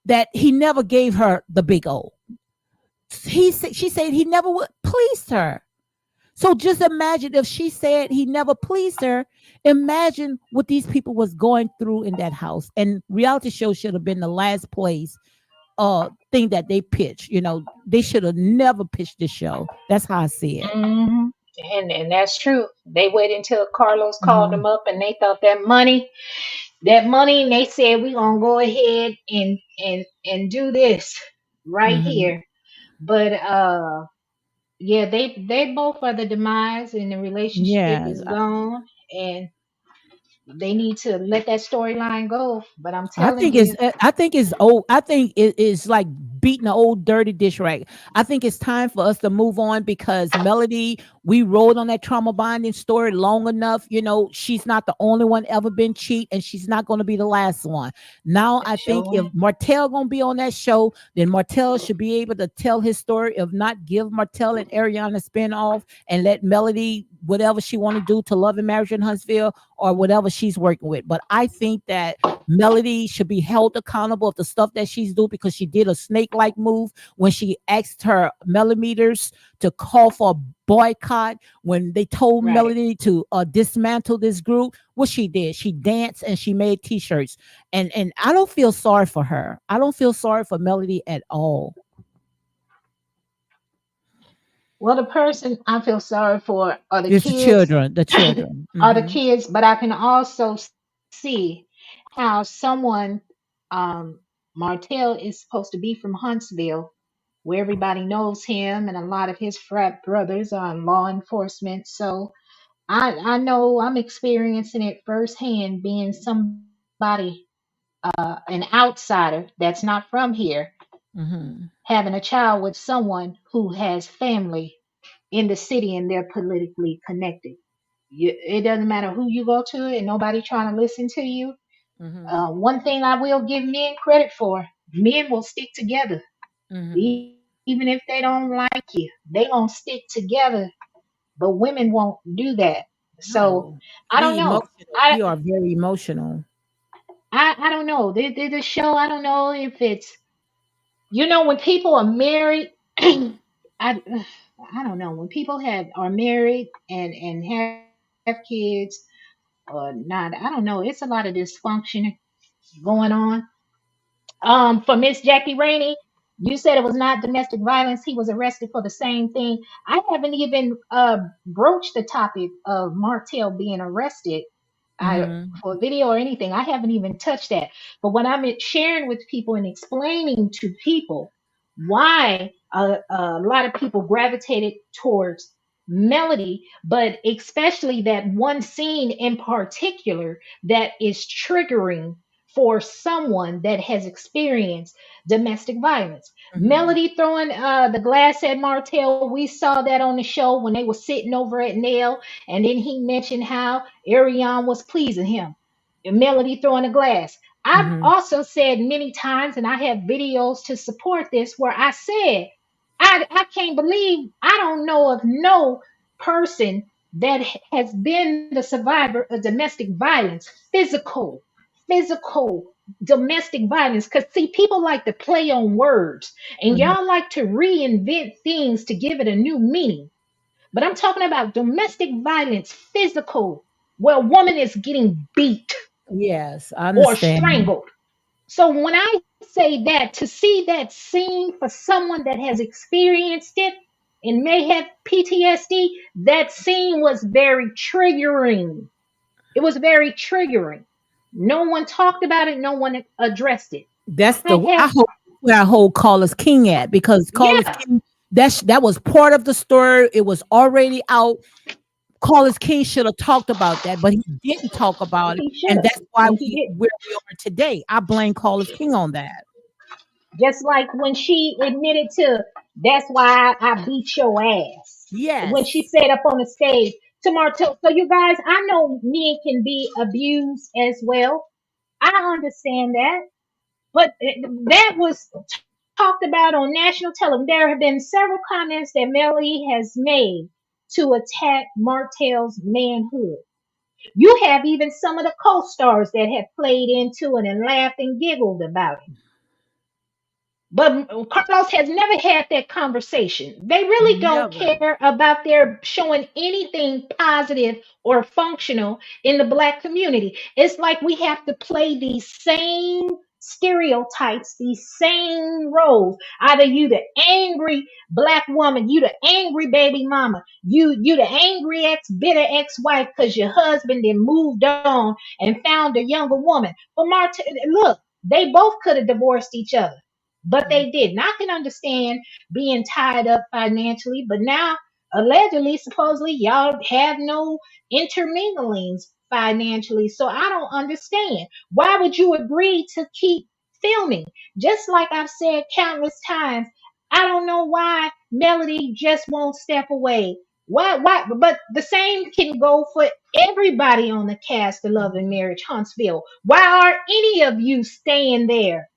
that he never gave her the big O. She said he never would please her. So just imagine if she said he never pleased her. Imagine what these people was going through in that house. And reality show should have been the last place thing that they pitched. They should have never pitched the show. That's how I see it. Hmm. And that's true. They waited until Carlos called Mm-hmm. them up, and they thought that money, and they said we're gonna go ahead and do this right Mm-hmm. here. But yeah, they both are the demise, and the relationship Yes. is gone, and they need to let that storyline go. But I'm I telling think it's you, I think it's old. I think it is like beating an old dirty dish rag. I think it's time for us to move on because Melody, we rode on that trauma bonding story long enough. She's not the only one ever been cheat, and she's not going to be the last one. Now I think sure. if Martell gonna be on that show, then Martell should be able to tell his story. If not, give Martell and Ariana spin off and let Melody whatever she want to do to Love and Marriage in Huntsville or whatever she's working with. But I think that Melody should be held accountable of the stuff that she's doing because she did a snake-like move when she asked her millimeters to call for a boycott when they told Right. Melody to dismantle this group. What she did, she danced and she made t-shirts. And I don't feel sorry for her. I don't feel sorry for Melody at all. Well, the person I feel sorry for are the It's the kids, children, the children. are the Hmm. kids, but I can also see how someone, um, Martell is supposed to be from Huntsville, where everybody knows him, and a lot of his frat brothers are in law enforcement. So I know I'm experiencing it firsthand, being somebody, an outsider that's not from here, Hmm. having a child with someone who has family in the city and they're politically connected. It doesn't matter who you go to, and nobody trying to listen to you. Hmm. One thing I will give men credit for: men will stick together, Hmm. even if they don't like you. They gonna stick together, but women won't do that. So No. I don't We know. emotional. I We are very emotional. I don't know. The show. I don't know if it's, when people are married. I don't know, when people are married and have kids or not. I don't know. It's a lot of dysfunction going on. For Miss Jackie Rainey, you said it was not domestic violence. He was arrested for the same thing. I haven't even broached the topic of Martell being arrested Hmm. for video or anything. I haven't even touched that. But when I'm sharing with people and explaining to people why a lot of people gravitated towards Melody, but especially that one scene in particular that is triggering for someone that has experienced domestic violence. Hmm. Melody throwing the glass at Martell, we saw that on the show when they were sitting over at Nail, and then he mentioned how Ariane was pleasing him. And Melody throwing a glass. I've Hmm. also said many times, and I have videos to support this, where I said, I can't believe, I don't know of no person that has been the survivor of domestic violence, physical domestic violence. Because, see, people like to play on words, and Hmm. y'all like to reinvent things to give it a new meaning. But I'm talking about domestic violence, physical. where a woman is getting beat Yes, I or understand. strangled. So when I say that, to see that scene for someone that has experienced it and may have PTSD, that scene was very triggering. It was very triggering. No one talked about it, no one addressed it. That's I the I have, hope where I hold Carlos King at, because Carlos yeah, King, that was part of the story. It was already out. Carlos King should have talked about that, but he didn't talk about it, he should and have, that's why and he didn't. where we are today. I blame Carlos King on that. Just like when she admitted to, that's why I beat your ass. When she Yes. said up on the stage to Martell. So you guys, I know men can be abused as well. I understand that. But that was talked about on national television. There have been several comments that Melody has made to attack Martell's manhood. You have even some of the co-stars that have played into it and laughed and giggled about it. But Carlos has never had that conversation. They really don't Never. care about their showing anything positive or functional in the black community. It's like we have to play these same stereotypes, these same roles. Either you the angry black woman, you the angry baby mama, you the angry bitter ex-wife because your husband then moved on and found a younger woman. But Marta, look, they both could have divorced each other, but Mm. they didn't. I can understand being tied up financially, but now allegedly, supposedly, y'all have no interminglings financially. So I don't understand. Why would you agree to keep filming? Just like I've said countless times, I don't know why Melody just won't step away. Why? But the same can go for everybody on the cast of Love and Mhm. Marriage Huntsville. Why are any of you staying there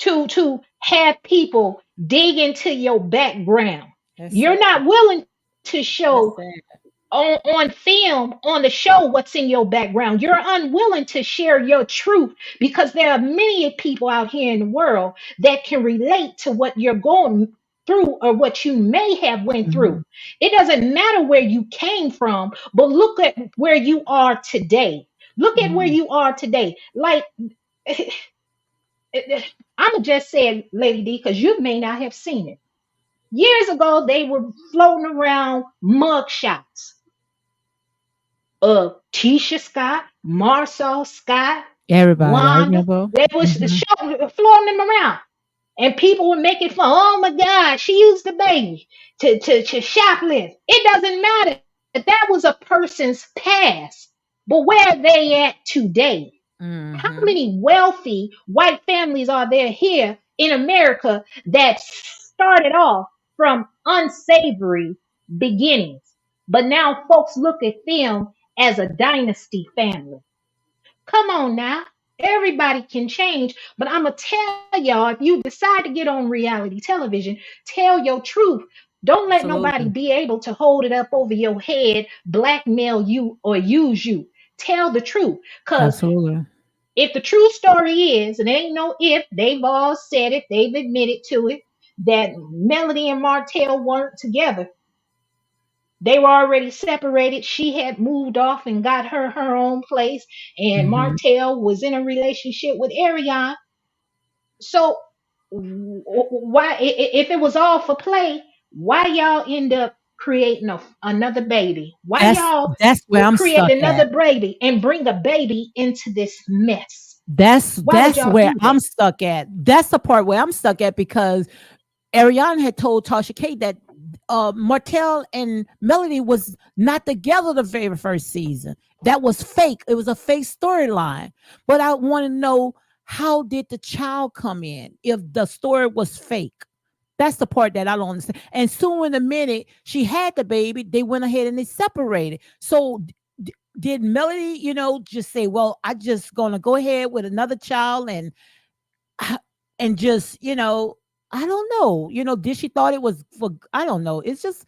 to have people dig into your background? That's You're sad. not willing to show That's sad. on film on the show what's in your background. You're unwilling to share your truth because there are many people out here in the world that can relate to what you're going through or what you may have went through. Mhm. It doesn't matter where you came from, but look at where you are today. Look at where Mhm. you are today. Like I'ma just say it, Lady D, because you may not have seen it. Years ago, they were floating around mug shots of Tisha Scott, Marcel Scott, Everybody, I Wanda. remember. They was Mhm. floating them around. And people were making fun. Oh my God, she used the baby to shoplift. It doesn't matter. That was a person's past. But where are they at today? How Mhm. many wealthy white families are there here in America that started off from unsavory beginnings? But now folks look at them as a dynasty family. Come on now. Everybody can change, but I'm going to tell y'all, if you decide to get on reality television, tell your truth. Don't let nobody Absolutely. be able to hold it up over your head, blackmail you, or use you. Tell the truth. Because Absolutely. if the true story is, and ain't no if, they've all said it, they've admitted to it, that Melody and Martell weren't together. They were already separated. She had moved off and got her own place, and Mhm. Martell was in a relationship with Ariane. So why, if it was all for play, why y'all end up creating another baby? Why That's y'all that's where I'm create stuck at. another baby and bring a baby into this mess? Why would That's y'all where do that? I'm stuck at. That's the part where I'm stuck at, because Ariana had told Tasha K that Martell and Melody was not together the very first season. That was fake. It was a fake storyline. But I want to know, how did the child come in if the story was fake? That's the part that I don't understand. And soon in a minute, she had the baby. They went ahead and they separated. So did Melody, just say, "Well, I just gonna go ahead with another child uh, and just, I don't know, did she thought it was for, I don't know. It's just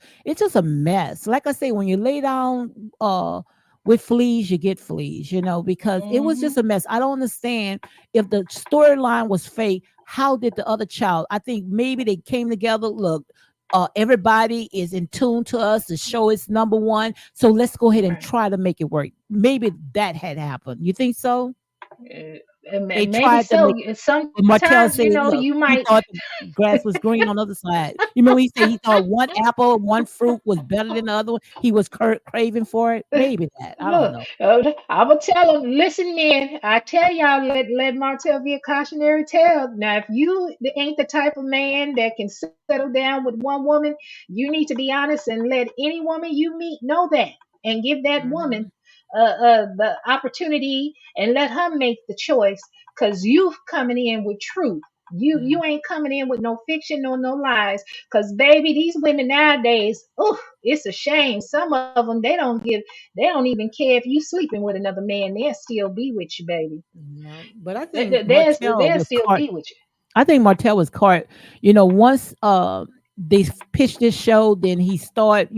a mess. Like I say, when you lay down with fleas, you get fleas, because it was just Hmm. a mess. I don't understand. If the storyline was fake, how did the other child, I think maybe they came together. Look, everybody is in tune to us. The show is number one. So let's go ahead and Right. try to make it work. Maybe that had happened. You think so? They Maybe tried to so. make Martell Sometimes, said, "Look, you he might. thought the grass was green on the other side." You remember he said he thought one apple, one fruit was better than the other one. He was craving for it. Maybe that. I don't Look, know. I'm gonna tell them. Listen, men. I tell y'all, let Martell be a cautionary tale. Now, if you ain't the type of man that can settle down with one woman, you need to be honest and let any woman you meet know that, and give that woman Mhm, the opportunity and let her make the choice. Cause you coming in with truth. You mhm. ain't coming in with no fiction, no lies. Cause baby, these women nowadays, oh, it's a shame. Some of them they don't even care if you sleeping with another man. They'll still be with you, baby. No, but I They- think they- They'll, Martell they'll was still caught. be with you. I think Martell was caught. Once they pitched this show, then he started.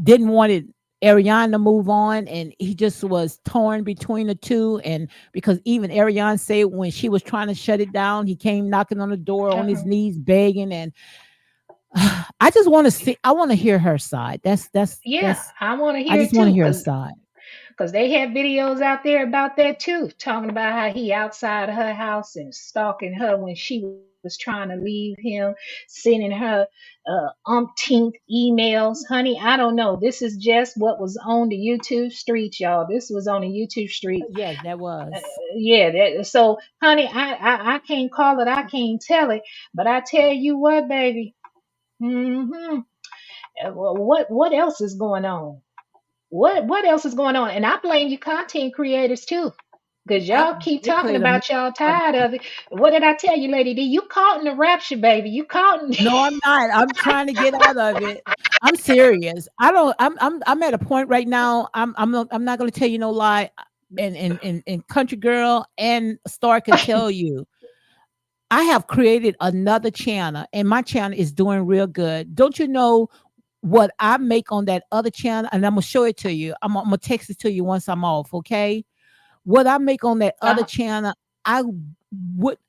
Didn't want it Ariane to move on, and he just was torn between the two. And because even Ariane said when she was trying to shut it down, he came knocking on the door on his Uh-uh. knees, begging. And I just want to see. I want to hear her side. Yeah, I want to I hear just it want to too. hear her Cause side. they have videos out there about that too, talking about how he outside of her house and stalking her when she was trying to leave him, sending her umpteenth emails. Honey, I don't know. This is just what was on the YouTube streets, y'all. This was on the YouTube street. Yes, that Uh, was. yeah, so honey, I can't call it, I can't tell it, but I tell you what, baby. hmm what else is going on? What else is going on? And I blame you content creators too. Because I, y'all keep they talking played a. about y'all tired of it. What did I tell you, Lady D? You caught in the rapture, baby. You caught in No, I'm not. I'm trying to get out of it. I'm serious. I don't. I'm at a point right now. I'm not going to tell you no lie. And country girl and star can tell you. I have created another channel, and my channel is doing real good. Don't you know what I make on that other channel? And I'm gonna show it to you. I'm gonna text it to you once I'm off. Okay, what I make on that other uh, channel, I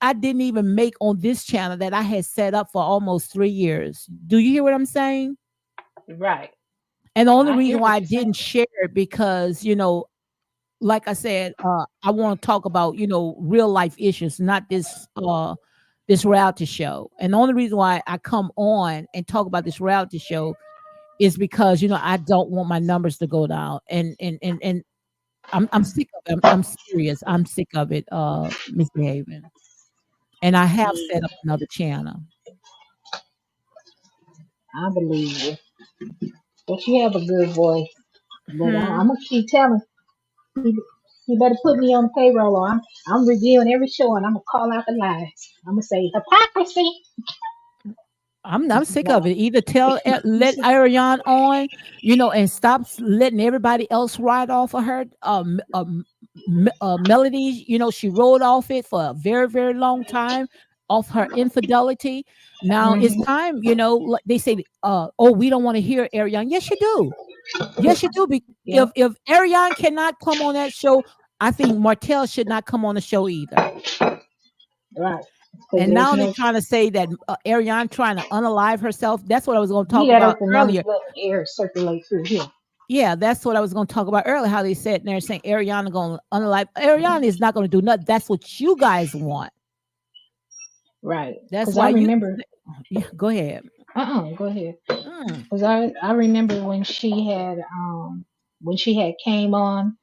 I didn't even make on this channel that I had set up for almost 3 years. Do you hear what I'm saying? right. And the only I reason hear why what I you're saying. didn't share it because like I said, I want to talk about real life issues, not this reality show. And the only reason why I come on and talk about this reality show is because I don't want my numbers to go down. And I'm sick of it. I'm serious. I'm sick of it, misbehaving. And I have set up Yeah, another channel. I believe you. But you have a good voice. But Hmm. I'm gonna keep telling. You, you better put me on the payroll, or I'm reviewing every show, and I'm gonna call out the lies. I'm gonna say hypocrisy. I'm sick of No. it. Either let Ariane on, and stop letting everybody else ride off of her. Melody, she rolled off it for a very, very long time, off her infidelity. Now it's Mhm. time, like they say, oh, we don't want to hear Ariane. Yes, you do. Yes, you do. Yeah. If Ariane cannot come on that show, I think Martell should not come on the show either. Right. Because And there's now they're no. trying to say that Ariane trying to unalive herself. That's what I was going to talk Leave that about open. I'm earlier. just letting air circulate through here. Yeah, that's what I was going to talk about earlier. How they said they're saying Ariana going to unalive. Ariana is not going to do nothing. That's what you guys want. Right. That's Because why I you. remember. Yeah, go ahead. Go ahead. Mm, Because I remember when she had came on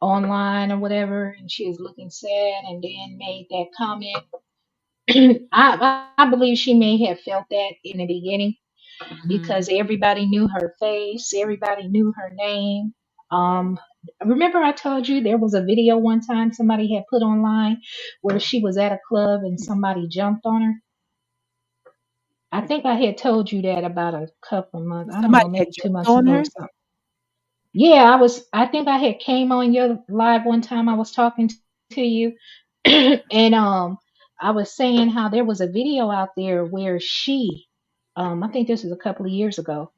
online or whatever, and she was looking sad, and then made that comment. I believe she may have felt that in the beginning because mhm. everybody knew her face, everybody knew her name. Um, Remember I told you there was a video one time somebody had put online where she was at a club and somebody jumped on her. I think I had told you that about a couple of months. I don't Somebody know, had maybe two jumped months on ago or her. something. Yeah, I was. I think I had came on your live one time. I was talking to you, and I was saying how there was a video out there where I think this was a couple of years ago,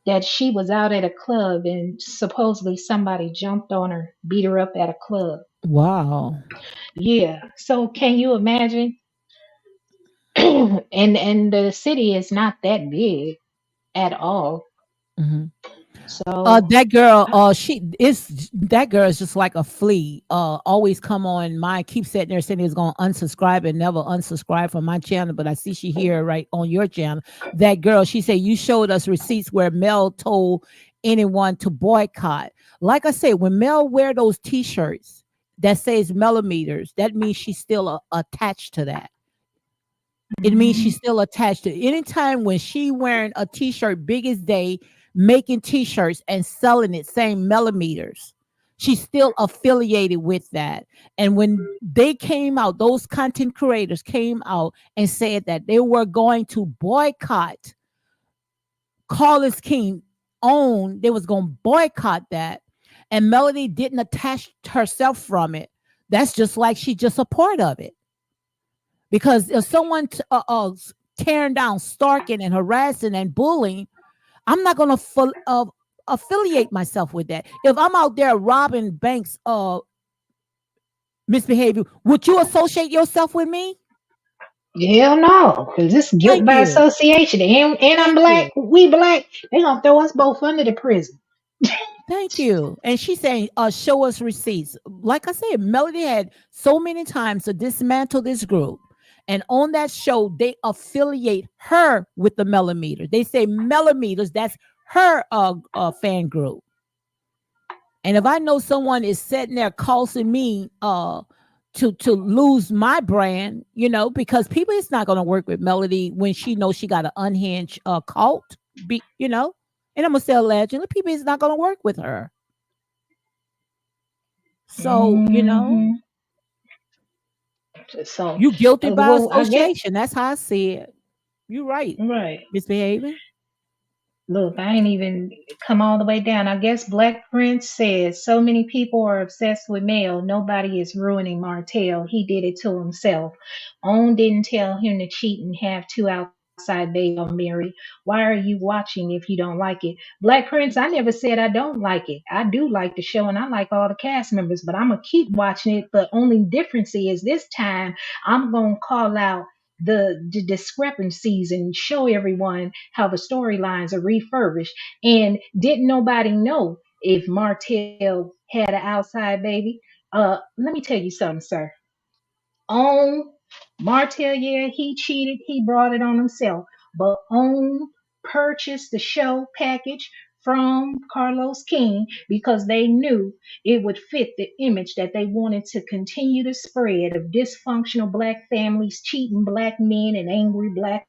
that she was out at a club and supposedly somebody jumped on her, beat her up at a club. Wow. Yeah. So can you imagine? and the city is not that big at all. Mhm. So That girl, she is that girl is just like a flea. Always come on my keep sitting there saying he's gonna unsubscribe and never unsubscribe from my channel, but I see she here right on your channel. That girl, she said you showed us receipts where Mel told anyone to boycott. Like I said, when Mel wear those T-shirts that says millimeters, that means she's still attached to that. It means she's mhm. still attached to it. Anytime when she wearing a t-shirt big as day, making t-shirts and selling it, same millimeters, she's still affiliated with that. And when they came out, those content creators came out and said that they were going to boycott Carlos King own, they was going to boycott that. And Melody didn't attach herself from it. That's just like she just a part of it. Because if someone tearing down, stalking, and harassing and bullying, I'm not going to affiliate myself with that. If I'm out there robbing banks, misbehavior, would you associate yourself with me? Hell no, because this guilt Thank by you. association. And I'm Thank black. you. We black. They gonna throw us both under the prison. Thank you. And she's saying, show us receipts. Like I said, Melody had so many times to dismantle this group. And on that show, they affiliate her with the millimeter. They say millimeters, that's her fan group. And if I know someone is sitting there causing me to lose my brand, because people is not going to work with Melody when she knows she got an unhinged cult, and I'm gonna say allegedly, people is not going to work with her. So, Hmm. So, you guilty by well, I guess association. That's how I see it. You're right, right. misbehaving. Look, I ain't even come all the way down. I guess Black Prince says so many people are obsessed with Mel. Nobody is ruining Martell. He did it to himself. Own didn't tell him to cheat and have two outside babes on Mary. Why are you watching if you don't like it? Black Prince, I never said I don't like it. I do like the show and I like all the cast members, but I'm going to keep watching it. The only difference is this time I'm going to call out the discrepancies and show everyone how the storylines are refurbished. And didn't nobody know if Martell had an outside baby? Let me tell you something, sir. On Martell, yeah, he cheated. He brought it on himself. But on purchased the show package from Carlos King because they knew it would fit the image that they wanted to continue to spread of dysfunctional black families, cheating black men, and angry black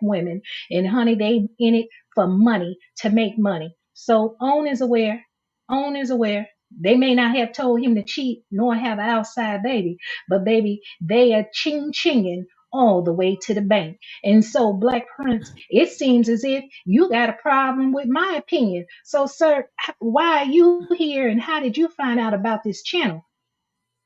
women. And honey, they in it for money to make money. So On is aware. On is aware. They may not have told him to cheat nor have an outside baby, but baby, they are ching chinging all the way to the bank. And so, Black Prince, it seems as if you got a problem with my opinion. So, sir, why are you here and how did you find out about this channel?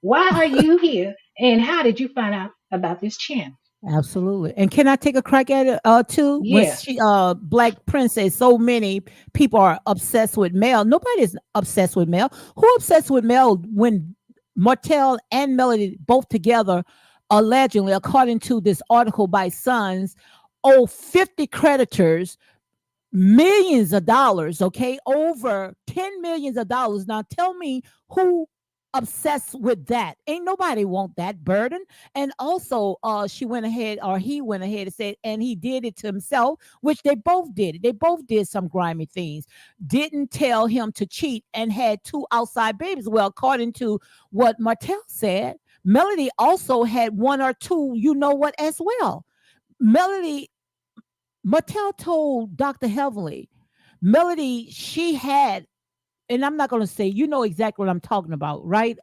Why are you here and how did you find out about this channel? Absolutely. And can I take a crack at it too? When Yeah, she Black Princess, so many people are obsessed with Mel. Nobody's obsessed with Mel. Who obsessed with Mel when Martell and Melody both together, allegedly, according to this article by Sons, owe 50 creditors millions of dollars, okay? Over 10 millions of dollars. Now tell me who obsessed with that. Ain't nobody want that burden. And also she went ahead, or he went ahead and said, and he did it to himself, which they both did. They both did some grimy things. Didn't tell him to cheat and had two outside babies. Well, according to what Martell said, Melody also had one or two, you know what, as well. Melody Mattel told Dr. Heavenly, Melody, she had, and I'm not going to say, you know exactly what I'm talking about, right?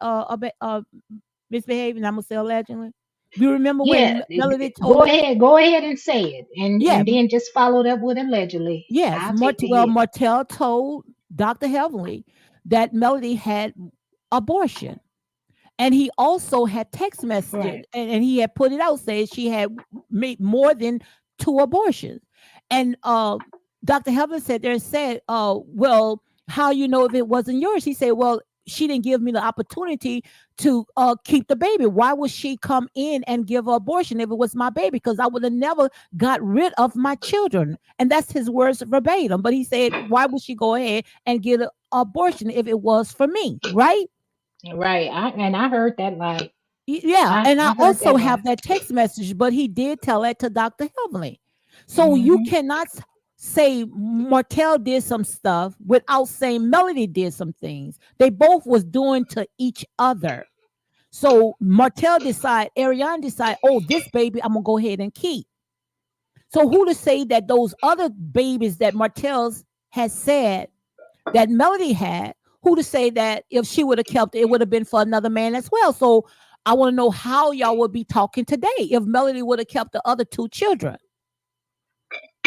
Misbehaving, I'm going to say allegedly. You remember yeah. when Melody Go told, ahead, go ahead and say it, and yeah, then just followed up with allegedly. yes, I'll take the hit. Martell told Dr. Heavenly that Melody had abortion. And he also had text messages, Right. and he had put it out saying she had made more than two abortions. And Dr. Heaven said there and said, well, how you know if it wasn't yours? He said, well, she didn't give me the opportunity to keep the baby. Why would she come in and give an abortion if it was my baby? Because I would have never got rid of my children. And that's his words verbatim. But he said, why would she go ahead and get an abortion if it was for me? Right? Right. I heard that lie. Yeah, and I I heard also that lie. have that text message, but he did tell that to Dr. Heavenly. So you Hmm. cannot say Martell did some stuff without saying Melody did some things. They both was doing to each other. So Martell decide, Ariane decide, oh, this baby I'm gonna go ahead and keep. So who to say that those other babies that Martell's has said that Melody had, who to say that if she would have kept it, it would have been for another man as well. So I want to know how y'all would be talking today if Melody would have kept the other two children.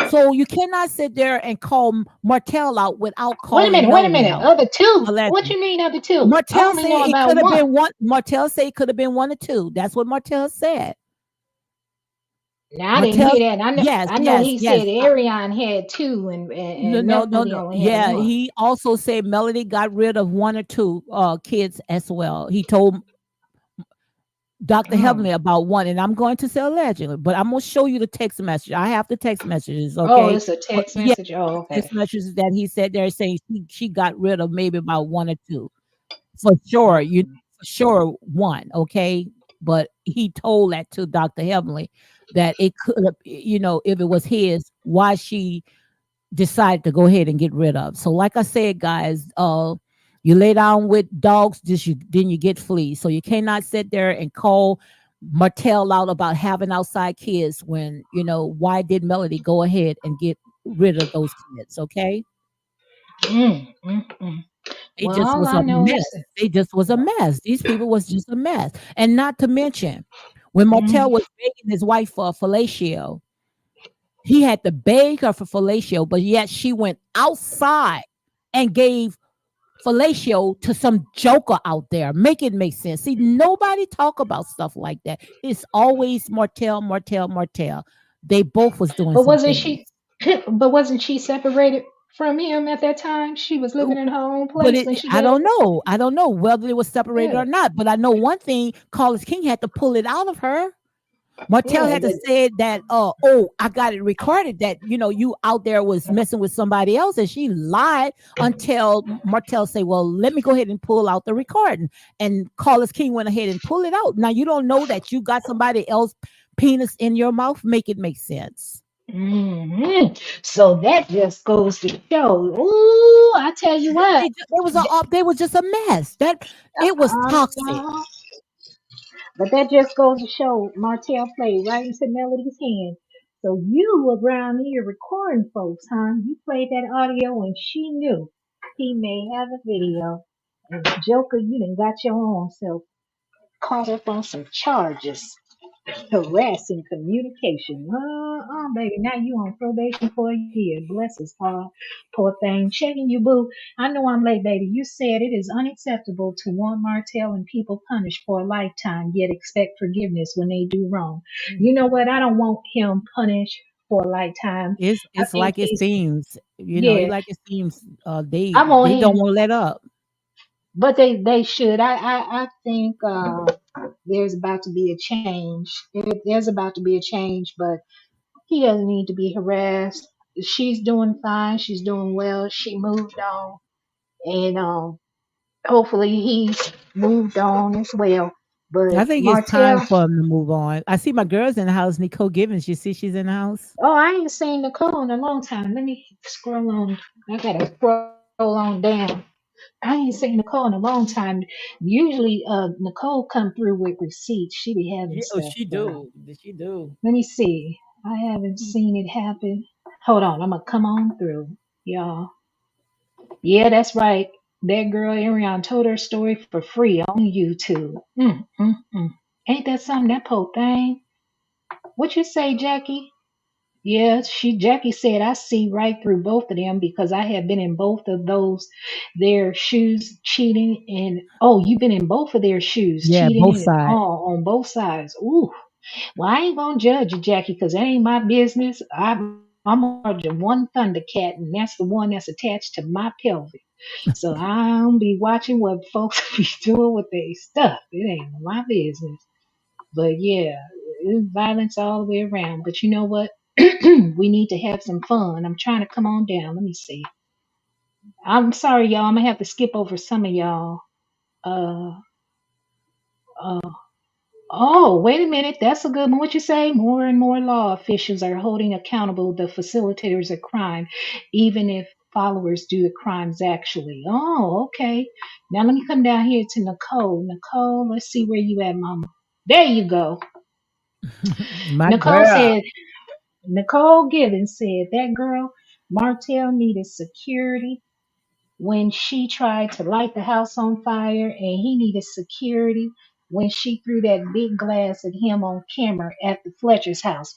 So you cannot sit there and call Martell out without Wait a calling minute. Wait a Melody minute. out. Other two. What Allegedly. you mean other two? I Martell only said know it about could have one. been one. Martell said it could have been one or two. That's what Martell said. Now I didn't Martell, hear that. yes, I know yes, he yes. said Ariane had two No, and no, no, Melody no. only had Yeah, one. he also said Melody got rid of one or two kids as well. He told Dr. Mm. Heavenly about one, and I'm going to say allegedly, but I'm gonna show you the text message. I have the text messages, Oh, okay? it's a But text yeah, message. Oh, text okay. messages that he said there saying she got rid of maybe about one or two. For sure, for sure one, okay? But he told that to Dr. Heavenly that it could have, if it was his, why she decide to go ahead and get rid of. So, like I said, guys, you lay down with dogs, then you get fleas. So you cannot sit there and call Martell out about having outside kids when why did Melody go ahead and get rid of those kids? Okay, Mm. they Well, just all was I a know mess. is that. They just was a mess. These people was just a mess, and not to mention when Martell Mm. was begging his wife for fellatio, he had to beg her for fellatio, but yet she went outside and gave fellatio to some joker out there. Make it make sense. See, nobody talk about stuff like that. It's always Martell, Martell, Martell. They both was doing But some wasn't things. she? But wasn't she separated from him at that time? She was living in her own But place when she I gave. don't know. I don't know whether they were separated Yeah, or not. But I know one thing: Carlos King had to pull it out of her. Martell yeah. had to say that, oh, I got it recorded that, you out there was messing with somebody else. And she lied until Martell say, well, let me go ahead and pull out the recording. And Carlos King went ahead and pull it out. Now, you don't know that you got somebody else penis in your mouth. Make it make sense. So that just goes to show. Ooh, I tell you what. They was just a mess. That it was toxic. Uh, but that just goes to show Martell played right into Melody's hand. So you around here recording folks, huh? You played that audio and she knew he may have a video. And Joker, you done got your own self caught up on some charges. Harassing communication. Baby, now you on probation for a year. Bless his heart. Poor thing. Checking you, boo. I know I'm late, baby. You said it is unacceptable to want Martell and people punished for a lifetime, yet expect forgiveness when they do wrong. You know what? I don't want him punished for a lifetime. I It's think like it he's, seems, it yeah, like it seems they I want don't him, want to let up. but they should. I think there's about to be a change. There's about to be a change, but he doesn't need to be harassed. She's doing fine. She's doing well. She moved on, and hopefully he's moved on as well. But I think it's time Martell, for him to move on. I see my girl's in the house, Nicole Givens. You see she's in the house? oh, I ain't seen Nicole in a long time. Let me scroll on. I gotta scroll on down. I ain't seen Nicole in a long time. Usually, Nicole come through with receipts. She be having Yeah, oh, stuff. she do. She do. Let me see. I haven't seen it happen. Hold on, I'm gonna come on through, y'all. Yeah, that's right. That girl Ariana told her story for free on YouTube. Ain't that something, that poor thing? What you say, Jackie? Yeah, Jackie said I see right through both of them because I have been in both of those their shoes cheating and oh, you've been in both of their shoes Yeah, cheating both and sides. all on both sides. Ooh. Well, I ain't gonna judge you, Jackie, because that ain't my business. I'm charging one Thundercat, and that's the one that's attached to my pelvic. So I don't be watching what folks be doing with their stuff. It ain't my business. But yeah, it's violence all the way around. But you know what? We need to have some fun. I'm trying to come on down. Let me see. I'm sorry, y'all. I'm gonna have to skip over some of y'all. Uh, uh, oh, wait a minute. That's a good one. What you say? More and more law officials are holding accountable the facilitators of crime, even if followers do the crimes actually. Oh, okay. Now let me come down here to Nicole. Nicole, let's see where you at, Mama. There you go. My Nicole girl. said. Nicole Gibbons said that girl Martell needed security when she tried to light the house on fire, and he needed security when she threw that big glass at him on camera at the Fletcher's house.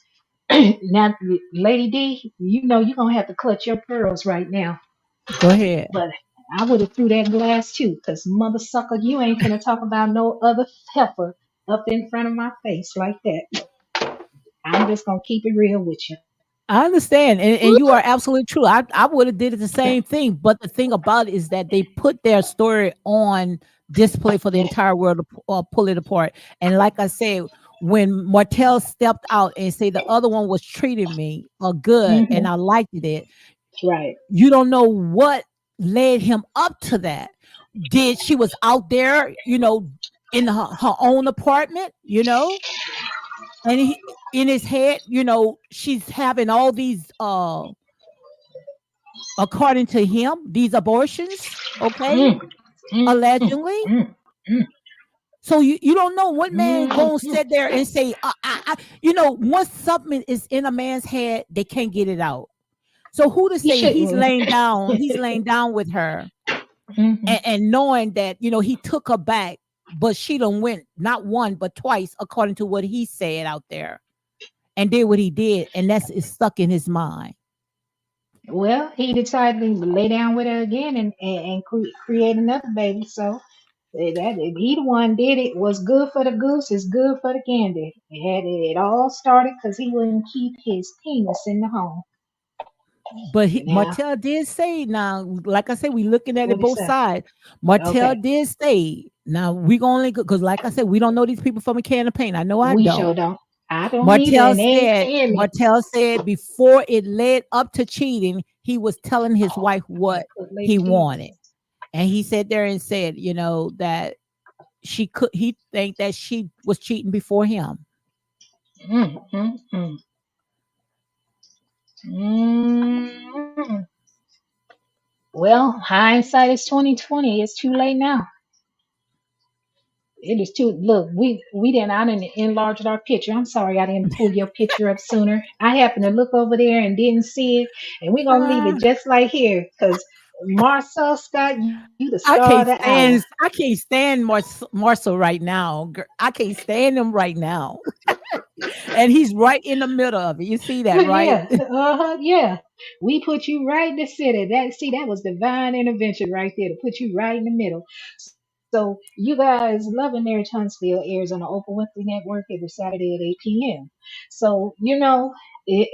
Now, Lady D, you know you're gonna have to clutch your pearls right now. Go ahead. But I would have threw that glass too, cause mother sucker, you ain't finna talk about no other heifer up in front of my face like that. I'm just gonna keep it real with you. I understand, and you are absolutely true. I would have did it the same thing, but the thing about it is that they put their story on display for the entire world to pull it apart. And like I said, when Martell stepped out and say the other one was treating me good and Hmm. I liked it, Right. you don't know what led him up to that. Did she was out there, in her own apartment, and he in his head, she's having all these according to him, these abortions, okay, Mm, mm, mm, allegedly. mm, mm, So you don't know what man mm, gonna mm. sit there and say, once something is in a man's head, they can't get it out. So who to He say shouldn't. he's laying down with her Hmm. and knowing that, he took her back, but she done went not one, but twice, according to what he said out there, and did what he did, and that's is stuck in his mind. Well, he decided to lay down with her again and create another baby. So that if he the one did it, was good for the goose is good for the gander. It all started because he wouldn't keep his penis in the home. But Now, Martell did say, now, like I said, we looking at what it he both say? sides. Martell Okay, did say, now we gonna only because, like I said, we don't know these people from a can of paint. I know I we don't. sure don't. I don't either, and they ain't paying me. Martell said before it led up to cheating, he was telling his wife I what gotta put he Lady D. wanted, and he sat there and said, that he think that she was cheating before him. Mm, mm, mm. Mm. Well, hindsight is 2020. It's too late now. It is too. Look, we didn't. I didn't enlarge our picture. I'm sorry, I didn't pull your picture up sooner. I happened to look over there and didn't see it, and we're gonna leave it just like here, cause Marcel Scott, you the star of the hour. I can't stand Marcel right now. I can't stand him right now. And he's right in the middle of it. You see that, right? Yeah, yeah. We put you right in the center. That was divine intervention right there to put you right in the middle. So you guys, Love and Marriage Huntsville airs on the Oprah Winfrey Network every Saturday at 8 p.m. So it,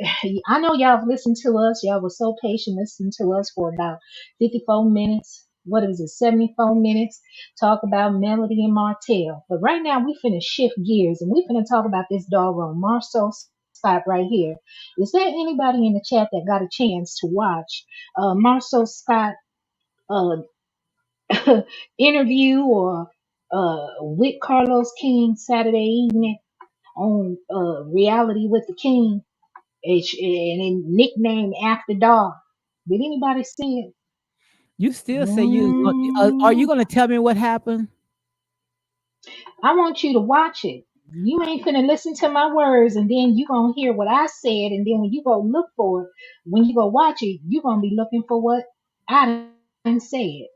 I know y'all have listened to us. Y'all were so patient listening to us for about 54 minutes. What is it, 74 minutes? Talk about Melody and Martell. But right now we finna shift gears and we finna talk about this doggone Marcel Scott right here. Is there anybody in the chat that got a chance to watch Marcel Scott uh, interview or with Carlos King Saturday evening on Reality with the King and nicknamed After Dark? Did anybody see it? You still say are you Mm, going to tell me what happened? I want you to watch it. You ain't finna listen to my words and then you gonna hear what I said and then when you go look for it, when you go watch it, you gonna be looking for what I done said.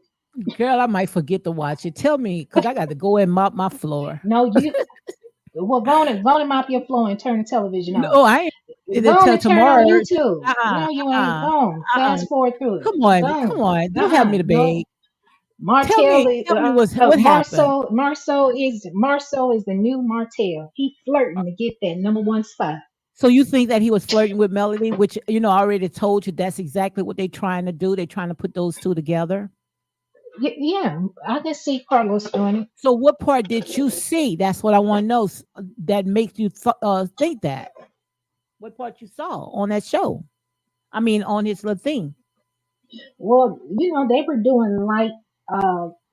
Girl, I might forget to watch it. Tell me, because I got to go and mop my floor. No, well go and mop your floor and turn the television off. No, I ain't it Go on until and turn tomorrow. on YouTube. Uh-uh, No, you ain't. uh-uh, Go on. uh-uh. Fast forward through it. Come on, Go come on. on. Don't have me Uh-uh. to Go. beg. Martell Tell me Marceau is the new Martell. He flirting to get that number one spot. So you think that he was flirting with Melody, which I already told you that's exactly what they're trying to do. They're trying to put those two together. Yeah, I can see Carlos doing it. So what part did you see? That's what I want to know. That makes you think that. What part you saw on that show? I mean, on his little thing. Well, they were doing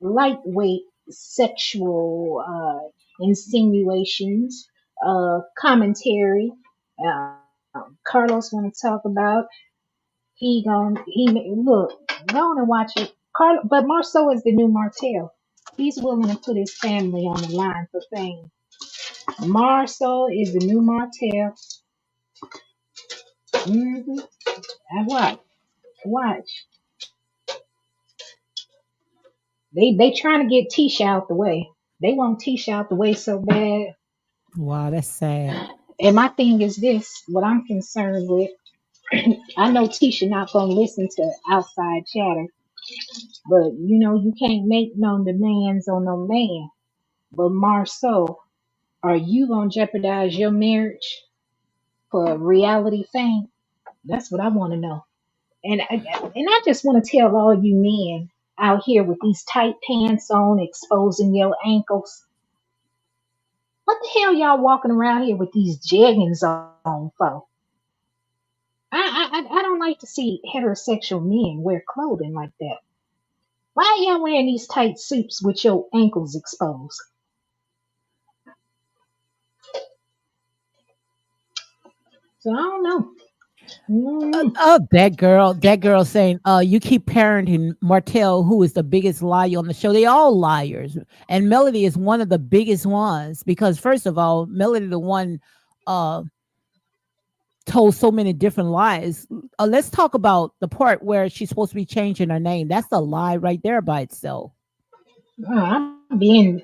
lightweight sexual insinuations, commentary. Carlos want to talk about. Look. Go on and watch it. But Marceau is the new Martell. He's willing to put his family on the line for fame. Marceau is the new Martell. Mm-hmm. And watch. They trying to get Tisha out the way. They want Tisha out the way so bad. Wow, that's sad. And my thing is this: what I'm concerned with. I know Tisha not gonna listen to outside chatter, but you can't make no demands on no man. But Marceau, are you gonna jeopardize your marriage for reality fame? That's what I want to know. And I just want to tell all you men out here with these tight pants on, exposing your ankles. What the hell y'all walking around here with these jeggings on for? I don't like to see heterosexual men wear clothing like that. Why are y'all wearing these tight suits with your ankles exposed? So I don't know. Mm. That girl saying, you keep parenting Martell, who is the biggest liar on the show. They all liars. And Melody is one of the biggest ones because first of all, Melody the one uh told so many different lies. Let's talk about the part where she's supposed to be changing her name. That's a lie right there by itself. I been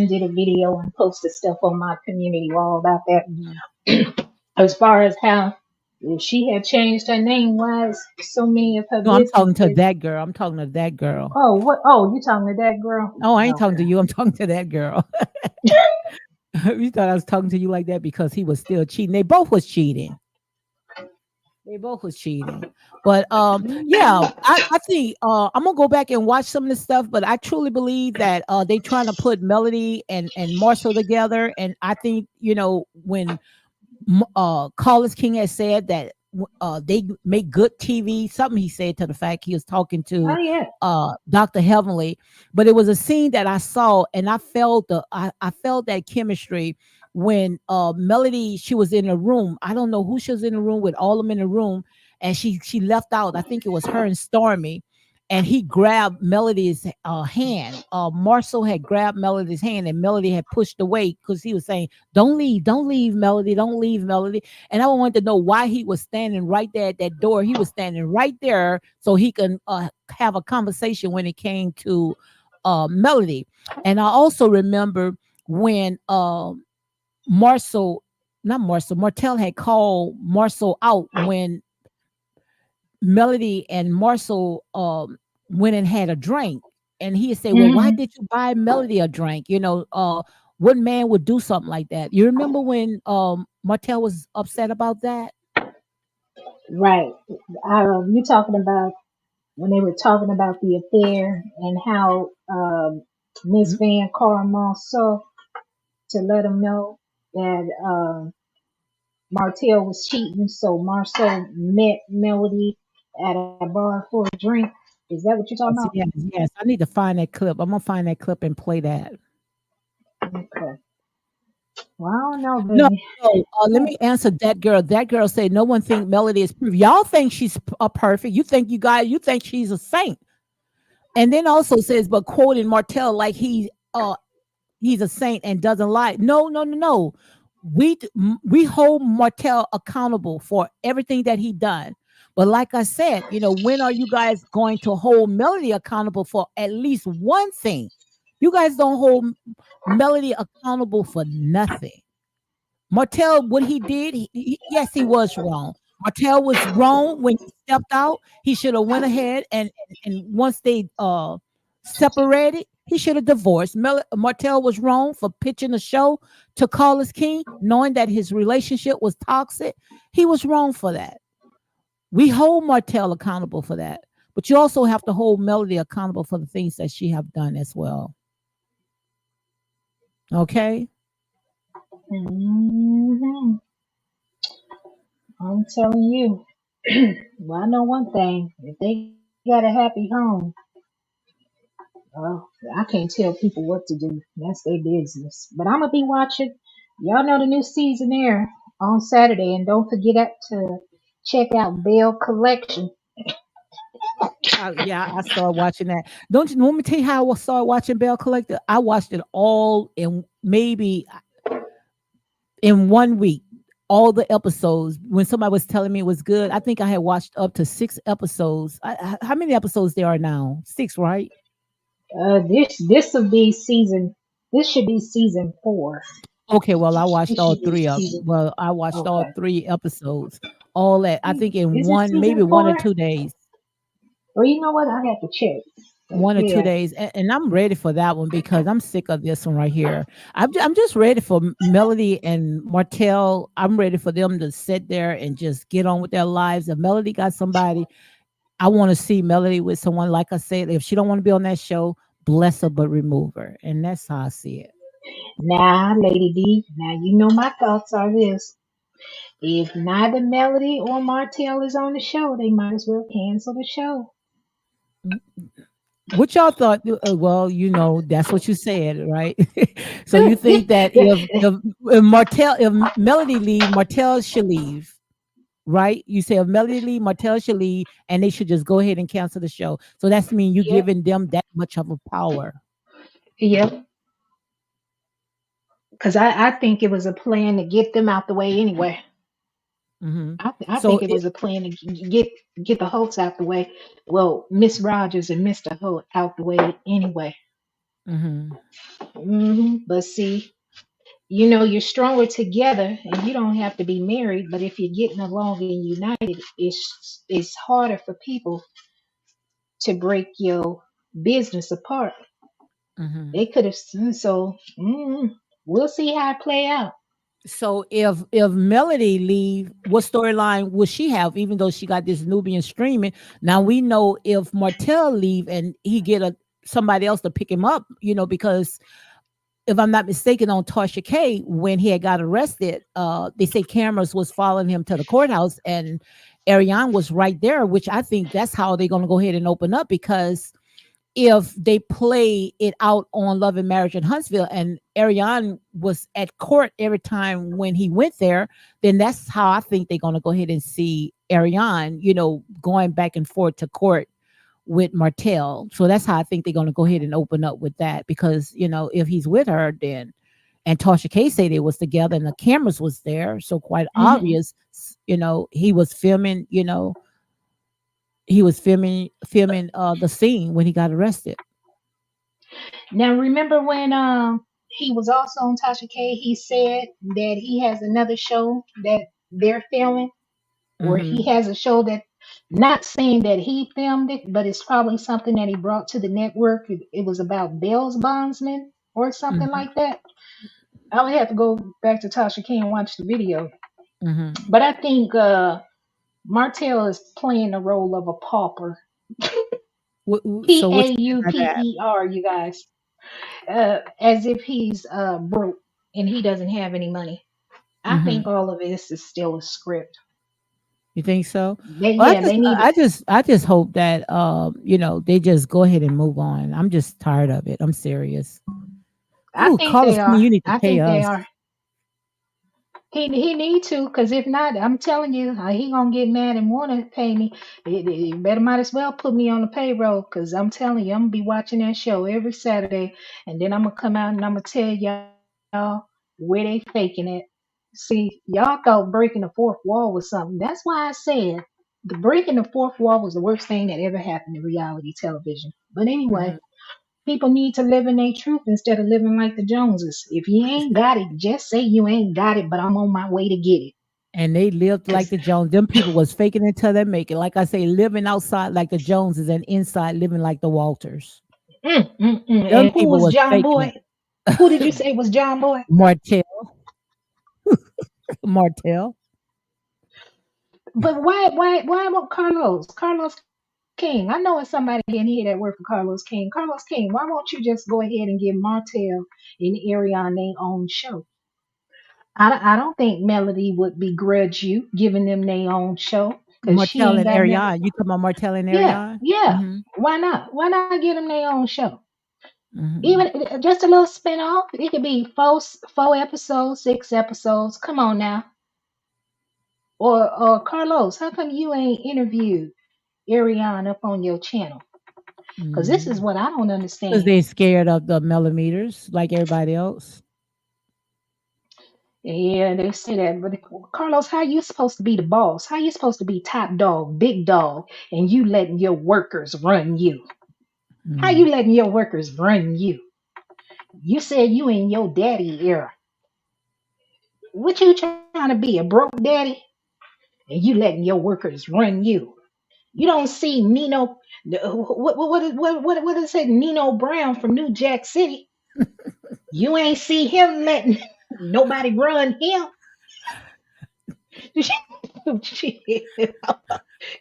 did a video and posted stuff on my community wall about that. Mhm. As far as how if she had changed her name, why is so many of her No, I'm talking to businesses? that girl. I'm talking to that girl. Oh, what? Oh, you talking to that girl? Oh, I ain't talking to Okay. you. I'm talking to that girl. You thought I was talking to you like that because he was still cheating. They both was cheating. They both was cheating. But yeah, I think I'm gonna go back and watch some of this stuff, but I truly believe that they trying to put Melody and Marshall together. And I think, when Carlos King has said that they make good TV. Something he said to the fact he was talking Oh to yeah. Dr. Heavenly, but it was a scene that I saw and I felt I felt that chemistry when Melody she was in a room. I don't know who she was in the room with, all of them in the room, and she left out. I think it was her and Stormy, and he grabbed Melody's hand. Marcel had grabbed Melody's hand, and Melody had pushed away because he was saying, don't leave, Melody, don't leave, Melody." And I wanted to know why he was standing right there at that door. He was standing right there so he can have a conversation when it came to Melody. And I also remember when Marcel, not Marcel, Martell had called Marcel out when Melody and Marcel went and had a drink. And he said, "Well, why Hmm. did you buy Melody a drink? What man would do something like that?" You remember when Martell was upset about that? Right. You talking about when they were talking about the affair and how Miss Mhm. Van called Marceau to let him know that Martell was cheating. So Marceau met Melody at a bar for a drink. Is that what you're talking about? Yes, yes, yes. I need to find that clip. I'm gonna find that clip and play that. Okay. Well, I don't know, No, baby. no. Let me answer that girl. That girl said no one think Melody is perfect. Y'all think she's perfect. You think she's a saint. And then also says, but quoting Martell like he's a saint and doesn't lie. No, no, no, no. We hold Martell accountable for everything that he done. But like I said, when are you guys going to hold Melody accountable for at least one thing? You guys don't hold Melody accountable for nothing. Martell, what he did, yes, he was wrong. Martell was wrong when he stepped out. He should have went ahead and once they separated, he should have divorced. Martell was wrong for pitching the show to Carlos King, knowing that his relationship was toxic. He was wrong for that. We hold Martell accountable for that. but you also have to hold Melody accountable for the things that she have done as well. Okay. Hmm. I'm telling you. Well, I know one thing. If they got a happy home, well, I can't tell people what to do. That's their business. But I'm gonna be watching. Y'all know the new season there on Saturday, and don't forget to check out Bell Collection. Yeah, I started watching that. Don't you want me to tell you how I started watching Bell Collector? I watched it all in maybe in 1 week. All the episodes. When somebody was telling me it was good, I think I had watched up to 6 episodes. How many episodes there are now? Six, right? This will be season. This should be season 4. Okay, well, I watched This all should be three of them. season. Well, I watched all Okay. 3 episodes. All at I think in Is it one, maybe season one or 4? 2 days. Or you know what? I have to check. But 1 or 2 yeah. days, and I'm ready for that one because I'm sick of this one right here. I'm just ready for Melody and Martell. I'm ready for them to sit there and just get on with their lives. If Melody got somebody, I want to see Melody with someone. Like I said, if she don't want to be on that show, bless her, but remove her, and that's how I see it. Now, Lady D, now you know my thoughts are this. If neither Melody or Martell is on the show, they might as well cancel the show. Mm, what y'all thought? Well, that's what you said, right? So you think that if Martell, if Melody leave, Martell should leave, right? You say if Melody leave, Martell should leave, and they should just go ahead and cancel the show. So that's mean you Yep, giving them that much of a power. yep. Because I think it was a plan to get them out the way anyway. Hmm. I So think it was a plan to get the Holts out the way. Well, Miss Rogers and Mr. Holt out the way anyway. hmm But see, you know, you're stronger together, and you don't have to be married. But if you're getting along and united, it's harder for people to break your business apart. hmm They could have so. We'll see how it play out. so if Melody leave, what storyline will she have? Even though she got this Nubian streaming, now we know if Martell leave and he get somebody else to pick him up, because if I'm not mistaken, on Tasha K, when he had got arrested, they say cameras was following him to the courthouse, and Ariane was right there, which I think that's how they're going to go ahead and open up, because if they play it out on Love and Marriage in Huntsville and Ariane was at court every time when he went there, then that's how I think they're going to go ahead and see Ariane, going back and forth to court with Martell. So that's how I think they're going to go ahead and open up with that, because, if he's with her, then, and Tasha K say they was together and the cameras was there. So quite Hmm. obvious, he was filming, the scene when he got arrested. Now remember when he was also on Tasha K, he said that he has another show that they're filming, or he Hmm has a show that, not saying that he filmed it, but it's probably something that he brought to the network. It was about Bell's bondsman or something hmm like that. I would have to go back to Tasha K and watch the video. hmm But I think Martell is playing the role of a pauper. So P what A you mean U by P that? E R, you guys. As if he's broke and he doesn't have any money. I think Hmm all of this is still a script. You think so? Well, I Yeah, just, they need. I just hope that, they just go ahead and move on. I'm just tired of it. I'm serious. I Ooh, think call us, they me. are. You need to I pay think they us. are. He need to, cause if not, I'm telling you, he gonna get mad and wanna pay me. You better might as well put me on the payroll, cause I'm telling you, I'm gonna be watching that show every Saturday, and then I'm gonna come out and I'm gonna tell y'all where they faking it. See, y'all thought breaking the fourth wall was something. That's why I said the breaking the fourth wall was the worst thing that ever happened to reality television. But anyway, Mhm. people need to live in their truth instead of living like the Joneses. If you ain't got it, just say you ain't got it, but I'm on my way to get it. And they lived like Cause the Jones. Them people was faking it till they make it. Like I say, living outside like the Joneses and inside living like the Walters. Them And who people was was John faking Boy? it. Who did you say was John Boy? Martell, Martell. But why won't Carlos? Carlos came back. King. I know it's somebody in here that work for Carlos King. Carlos King, why won't you just go ahead and give Martell and Ariana their own show? I don't think Melody would begrudge you giving them their own show because she Martell ain't and got nothing. Ariane. You talking about Martell and Yeah, Ariane? yeah. Mhm, Why not? Why not give them their own show? mhm. Even just a little spin off. It could be four episodes, 6 episodes. Come on now. Or Carlos, how come you ain't interviewed Ariane up on your channel? Because this is Mm. what I don't 'Cause understand. they scared of the millimeters like everybody else. Yeah, they say that, but Carlos, how you supposed to be the boss? How you supposed to be top dog, big dog, and you letting your workers run you? How Mm. you letting your workers run you? You said you in your daddy era. What you trying to be, a broke daddy? And you letting your workers run you? You don't see Nino. What is it? Nino Brown from New Jack City. You ain't see him letting nobody run him. Shit.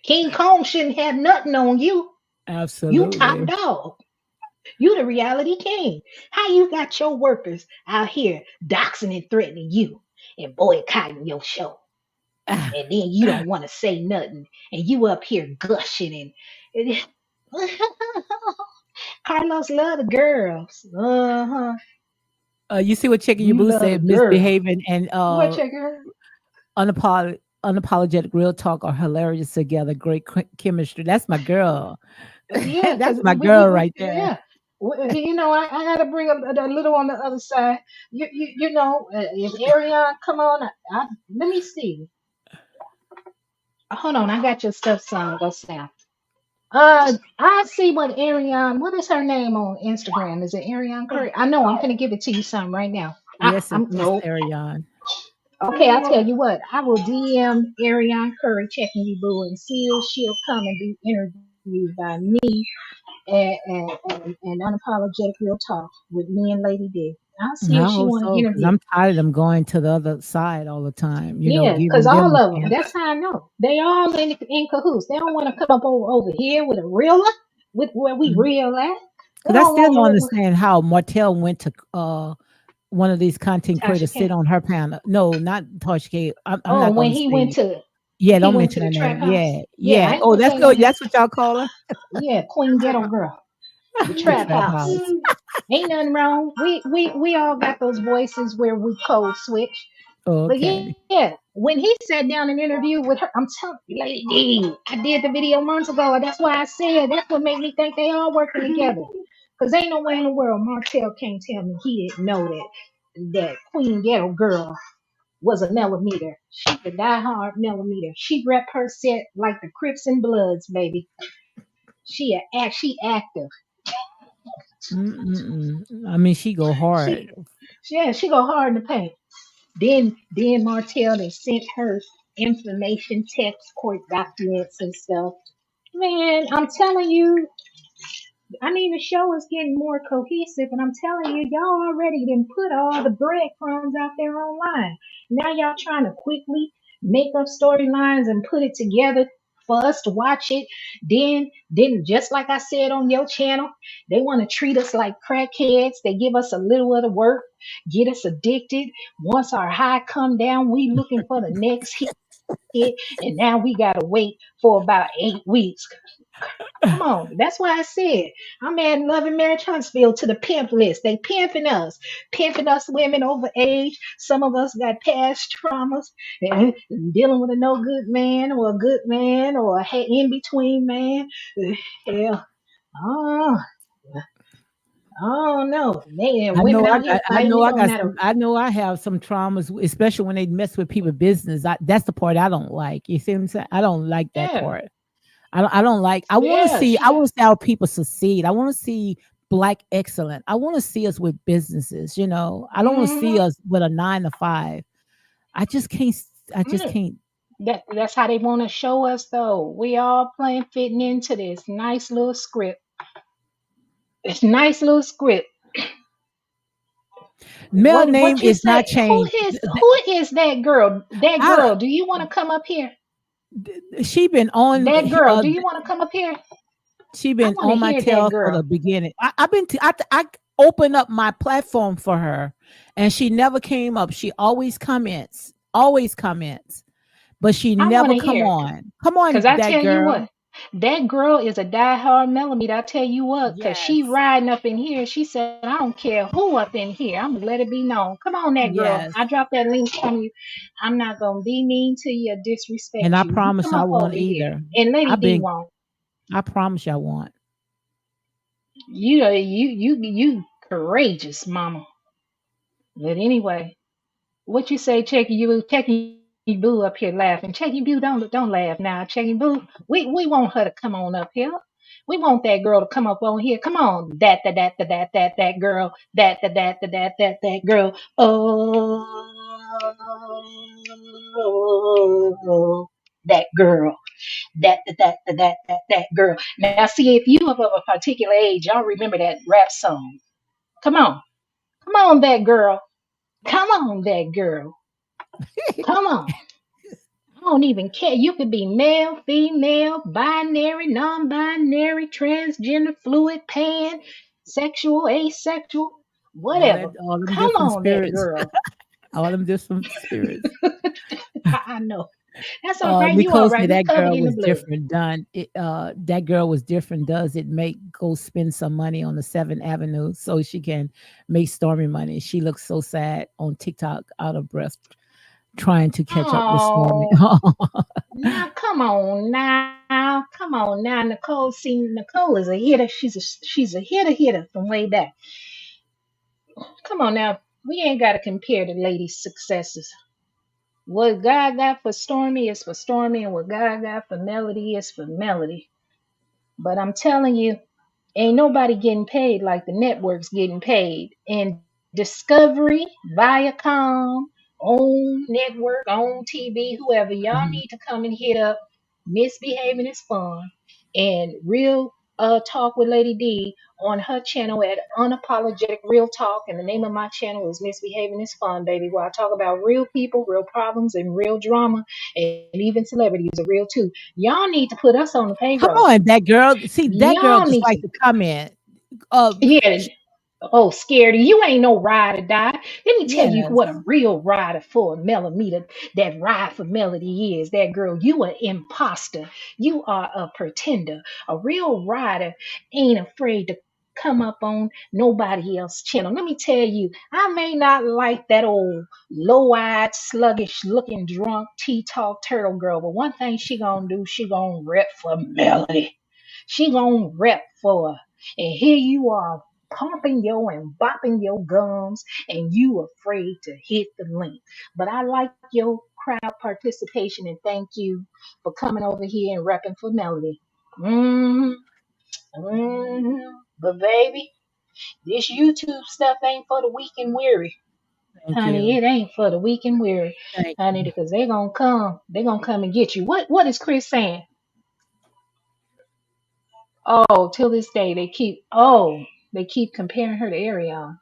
King Kong shouldn't have nothing on you. You top Absolutely. dog. You the reality king. How you got your workers out here doxing and threatening you and boycotting your show? And then you don't want to say nothing. And you up here gushing and Carlos love the girls. Uh-huh. You see what Chicken You Boo love the said, girl. misbehaving and What check her? unapologetic real talk are hilarious together. Great chemistry. That's my girl. Yeah, because That's my girl right there. yeah. I got to bring a little on the other side. If Ariana, come on, let me see. Hold on, I got your stuff, son. Go sound. I see what Ariane. What is her name on Instagram? Is it Ariane Curry? I know. I'm gonna give it to you, son, right now. Yes, I'm it's no. Ariane. Okay, I'll tell you what. I will DM Ariane Curry checking you, boo, and see if she'll come and be interviewed by me and unapologetic real talk with me and Lady D. I'll see I if she hope want to so, because interview. I'm tired of them going to the other side all the time, Yeah, because giving them all a of them. chance. That's how I know they all in cahoots. They don't want to come up over here with a real with where we real at. They Because I don't still want don't what understand how Martell went to one of these content Tasha creators sit K. on her panel. No, not Tosh K. I'm Oh, not when going to say. Yeah, he don't went to mention the her trap name. house. Yeah, Yeah, I yeah. ain't Oh, gonna that's say no good. name. That's what y'all call her. Yeah, Queen Ghetto Girl, the The trap trap house. house. Ain't nothing wrong. We all got those voices where we code switch. But Okay. yeah, when he sat down and interviewed with her, I'm telling you, Lady D, I did the video months ago. That's why I said that's what made me think they all working together. Cause ain't no way in the world Martell can't tell me he didn't know that Queen Ghetto Girl was a millimeter. She's a diehard millimeter. She rep her set like the Crips and Bloods, baby. She active. Mm-mm-mm. I mean, she go hard. She yeah, she go hard in the paint. Then Martell they sent her information, text, court documents and stuff. Man, I'm telling you, the show is getting more cohesive, and I'm telling you, y'all already done put all the breadcrumbs out there online. Now y'all trying to quickly make up storylines and put it together for us to watch it. Then just like I said on your channel, they want to treat us like crackheads. They give us a little of the work, get us addicted. Once our high come down, we looking for the next hit, and now we gotta wait for about 8 weeks. Come on. That's why I said I'm adding Love and Marriage Huntsville to the pimp list. They pimping us women over age. Some of us got past traumas and dealing with a no good man or a good man or a in between man. Hell, oh, oh no. They and I women know I out got here fighting. It don't matter. I know I have some traumas, especially when they mess with people's business. That's the part I don't like. You see what I'm saying? I don't like that Yeah, part. I don't like. yeah. I want to see how people succeed. I want to see black excellence. I want to see us with businesses, I don't want to see Mm-hmm. us with a 9 to 5. I just can't I just can't. That's how they want to show us though. We all playing fitting into this nice little script. This nice little script. Male What name you is not say? Who changed. is who is that girl? That I girl, do you want to come up here? she been on That girl, do you want to come up here? She I been want to on my hear that tail for girl. the beginning. I've been I opened up my platform for her, and she never came up. She always comments, but she I want never to come hear. on. Come on, Cause I that tell you girl. what, that girl is a diehard Melody. I tell you what, cause she Yes, riding up in here. She said, "I don't care who up in here. I'm gonna let it be known." Come on, that girl. yes. I dropped that link from you. I'm not gonna be mean to you or And disrespect I you. You promise come I up won't over here, either. and Lady I've D been. won't. I promise I won't. You know, you courageous, mama. But anyway, what you say, Checky Boo up here laughing. Checky Boo, don't laugh now. Checky Boo, we want her to come on up here. We want that girl to come up on here. Come on, that girl, that girl. Oh, that girl, that girl. Now, see, if you of a particular age, y'all remember that rap song. Come on, come on, that girl. Come on, that girl. Come on. I don't even care. You could be male, female, binary, non binary, transgender, fluid, pan, sexual, asexual, whatever. All them Come different on, that spirits. girl. All them different spirits. I know. That's all right. You all Nicole right. said We that covered girl in the was blood. different. Done. That girl was different. Does it make go spend some money on the Seventh Avenue so she can make Stormy money? She looks so sad on TikTok, out of breath, trying to catch up with Stormy. Oh, now come on now. Come on now. Nicole, see, Nicole is a hitter. She's a hitter from way back. Come on now. We ain't got to compare the lady's successes. What God got for Stormy is for Stormy, and what God got for Melody is for Melody. But I'm telling you, ain't nobody getting paid like the networks getting paid. And Discovery, Viacom, own network, own TV, whoever, y'all Mhm. need to come and hit up Misbehaving is Fun and Real Talk with Lady D on her channel at Unapologetic Real Talk. And the name of my channel is Misbehaving is Fun, baby, where I talk about real people, real problems, and real drama. And even celebrities are real too. Y'all need to put us on the Come payroll. on, that girl. See, that girl Y'all just need to. like to comment. Uh, Yeah, oh, scaredy, you ain't no ride or die. Let me tell you yes. what a real rider for a millimeter that ride for Melody is. That girl, you an imposter. You are a pretender. A real rider ain't afraid to come up on nobody else's channel. Let me tell you, I may not like that old low-eyed, sluggish looking drunk tea-talk turtle girl, but one thing she gonna do, she gonna rep for Melody. She gonna rep for her. And here you are pumping your and bopping your gums and you afraid to hit the link. But I like your crowd participation and thank you for coming over here and repping for Melody. Mm, But baby, this YouTube stuff ain't for the weak and weary. Thank Honey, you. it ain't for the weak and weary. Thank Honey, you. because they're gonna come and get you. What is Chris saying? Oh, till this day they keep comparing her to Ariana.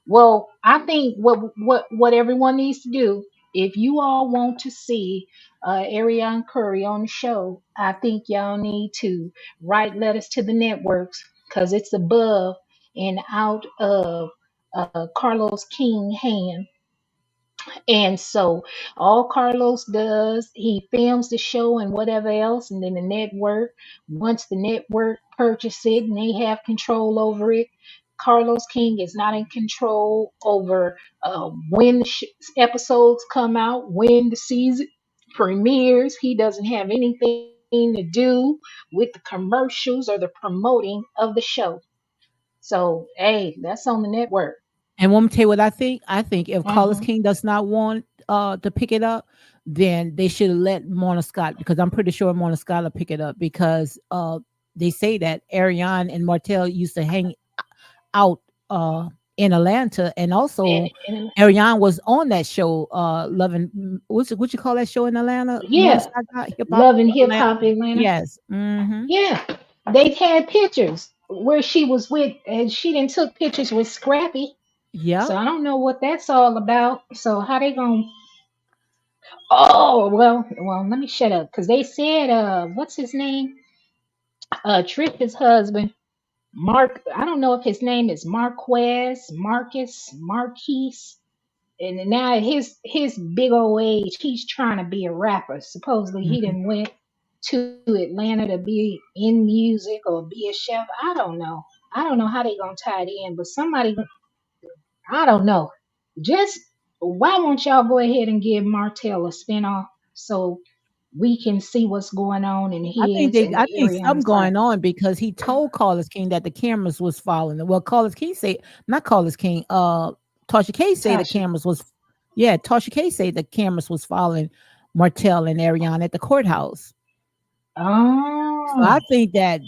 Well, I think what everyone needs to do, if you all want to see Ariane Curry on the show, I think y'all need to write letters to the networks because it's above and out of Carlos King hand. And so all Carlos does, he films the show and whatever else, and then the network, once the network purchase it and they have control over it, Carlos King is not in control over when the episodes come out, when the season premieres. He doesn't have anything to do with the commercials or the promoting of the show. So, hey, that's on the network. And want me to tell you what I think? I think if Carlos Hmm. King does not want to pick it up, then they should let Mona Scott, because I'm pretty sure Mona Scott will pick it up, because they say that Ariane and Martell used to hang out in Atlanta, and And, also and Ariane was on that show, loving what you call that show in Atlanta? Mona yeah, Scott got hip hop Love and Hip Atlanta. Hop Atlanta. Yes. Mm-hmm. Yeah, they've had pictures where she was with, and she didn't took pictures with Scrappy. So Yep. I don't know what that's all about. So how they gonna? Oh well, let me shut up because they said, what's his name? Trisha's husband, Mark. I don't know if his name is Marquez, Marcus, Marquise. And now his big old age, he's trying to be a rapper. Supposedly he Mhm. didn't went to Atlanta to be in music or be a chef. I don't know. I don't know how they gonna tie it in, but somebody, I don't know. Just why won't y'all go ahead and give Martell a spinoff so we can see what's going on in his and I the think something Ariana's life? going on because he told Carlos King that the cameras was following. Well, Carlos King said, not Carlos King, Tasha K said the Tasha. cameras was, yeah, Tasha K said the cameras was following Martell and Ariana at the courthouse. So Oh, I think that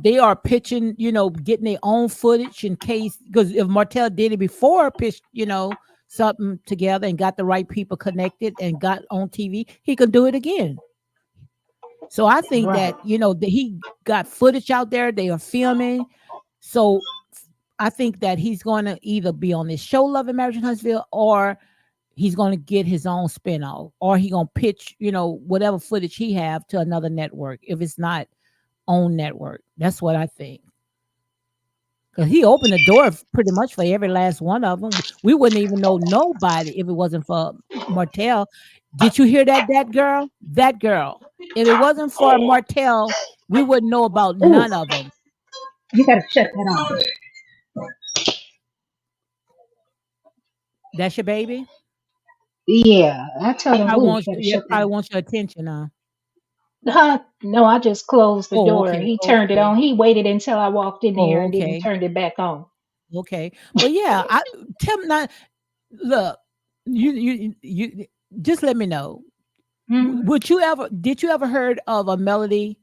they are pitching, getting their own footage in case, because if Martell did it before, pitched, something together and got the right people connected and got on TV, he could do it again. So I think right. that, that he got footage out there, they are filming. So I think that he's going to either be on this show, Love and Marriage in Huntsville, or he's going to get his own spinoff, or he going to pitch, whatever footage he have to another network if it's not own network. That's what I think. Because he opened the door pretty much for every last one of them. We wouldn't even know nobody if it wasn't for Martell. Did you hear that? That girl, that girl. If it wasn't for Martell, we wouldn't know about Ooh, none of them. you gotta shut that off. That's your baby. Yeah, I told him, ooh, you gotta Yeah, shut that probably off. wants your attention now. No, I just closed the Oh, door. okay, He turned it okay. on. He waited until I walked in there Oh, and then okay, turned it back on. okay. But yeah, Tim. Not look. You. Just let me know. Hmm. Would you ever? Did you ever heard of a Melody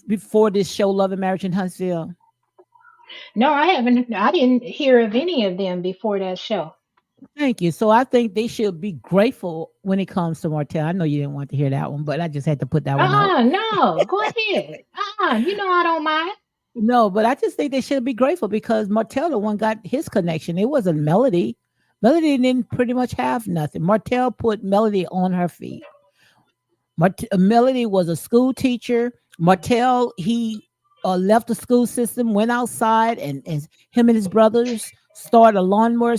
before this show, Love and Marriage in Huntsville? No, I haven't. I didn't hear of any of them before that show. Thank you. So I think they should be grateful when it comes to Martell. I know you didn't want to hear that one, but I just had to put that one out. No, go ahead. You know I don't mind. No, but I just think they should be grateful because Martell the one got his connection. It wasn't Melody. Melody didn't pretty much have nothing. Martell put Melody on her feet. Melody was a school teacher. Martell, he left the school system, went outside, and him and his brothers started a lawnmower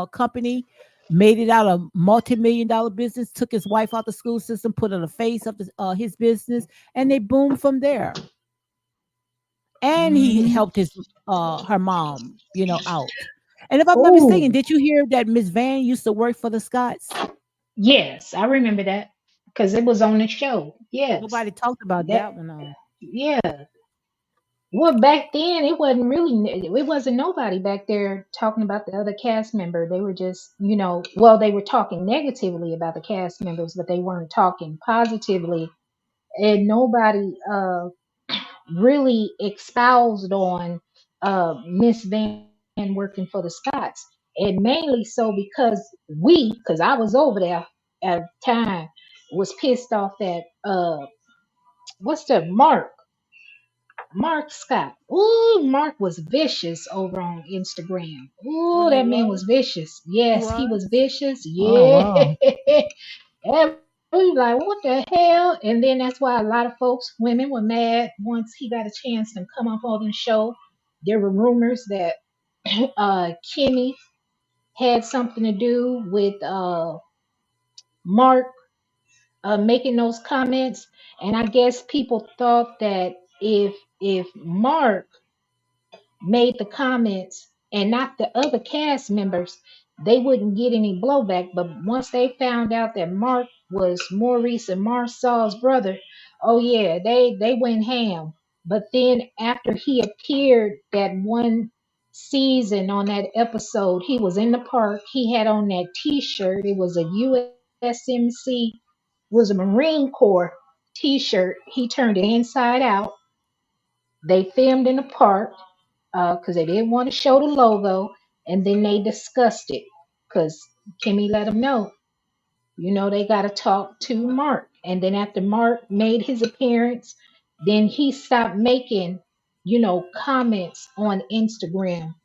company, made it out a multi-million-dollar business, took his wife out the school system, put her the face of his business, and they boomed from there. And he Hmm. helped his her mom, out. And if I'm not mistaken, Oh, did you hear that Miss Van used to work for the Scotts? yes, I remember that because it was on the show. Yes, Nobody talked about that. that one on. Yeah. Well, back then it wasn't really. It wasn't nobody back there talking about the other cast member. They were just, well, they were talking negatively about the cast members, but they weren't talking positively. And nobody really espoused on Miss Van working for the Scots, and mainly so because I was over there at the time, was pissed off that what's the Mark Scott. Ooh, Mark was vicious over on Instagram. Oh, Ooh, he that man was. was vicious. He Yes, he was was. vicious. Oh Yeah. wow. And we like, what the hell? And then that's why a lot of folks, women, were mad once he got a chance to come up on the show. There were rumors that Kimmy had something to do with Mark making those comments, and I guess people thought that if Mark made the comments and not the other cast members, they wouldn't get any blowback. But once they found out that Mark was Maurice and Marcel's brother, oh yeah, they went ham. But then after he appeared that one season on that episode, he was in the park. He had on that T-shirt. It was a USMC, was a Marine Corps T-shirt. He turned it inside out. They filmed in the park because they didn't want to show the logo, and then they discussed it because Kimmy let them know, they got to talk to Mark. And then after Mark made his appearance, then he stopped making, comments on Instagram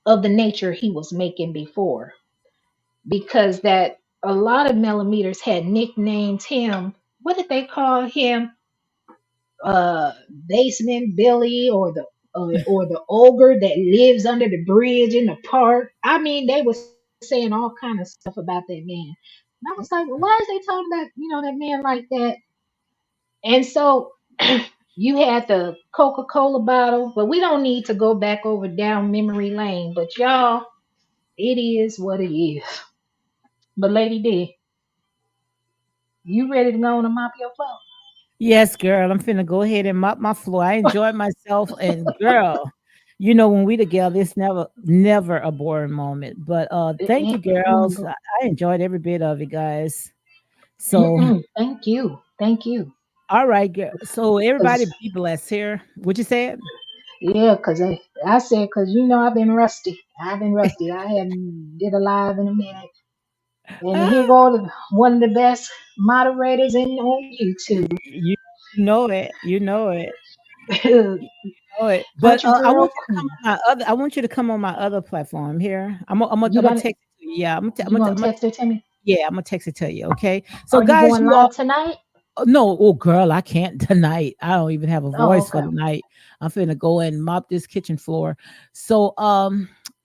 of the nature he was making before, because that a lot of millimeters had nicknamed him. What did they call him? uh basement Billy or the ogre that lives under the bridge in the park. I mean, they were saying all kind of stuff about that man. And I was like, well, why is they talking about, that man like that? And so you had the Coca-Cola bottle, but we don't need to go back over down memory lane. But y'all, it is what it is. But Lady D, you ready to go on and mop your floor? Yes, girl. I'm finna go ahead and mop my floor. I enjoyed myself, and girl, when we together, it's never a boring moment. But thank you, girls. I enjoyed every bit of it, guys. So, Thank you. Thank you. all right, girl. So everybody Cause be blessed here. What you said? yeah, cause I said, cause I've been rusty. I've been rusty. I haven't did a live in a minute. And here Ah, go one of the best moderators on YouTube. you know it. You know it. Know it. But Country girl queen. I want you to come on my other platform here. I'm You gonna got text it to you. Yeah, you gonna I'm gonna text it to me? yeah, I'm gonna text it to you. Okay. So Are you guys, going you all live tonight? no, oh girl, I can't tonight. I don't even have a Oh, voice for okay. tonight. I'm finna go and mop this kitchen floor. So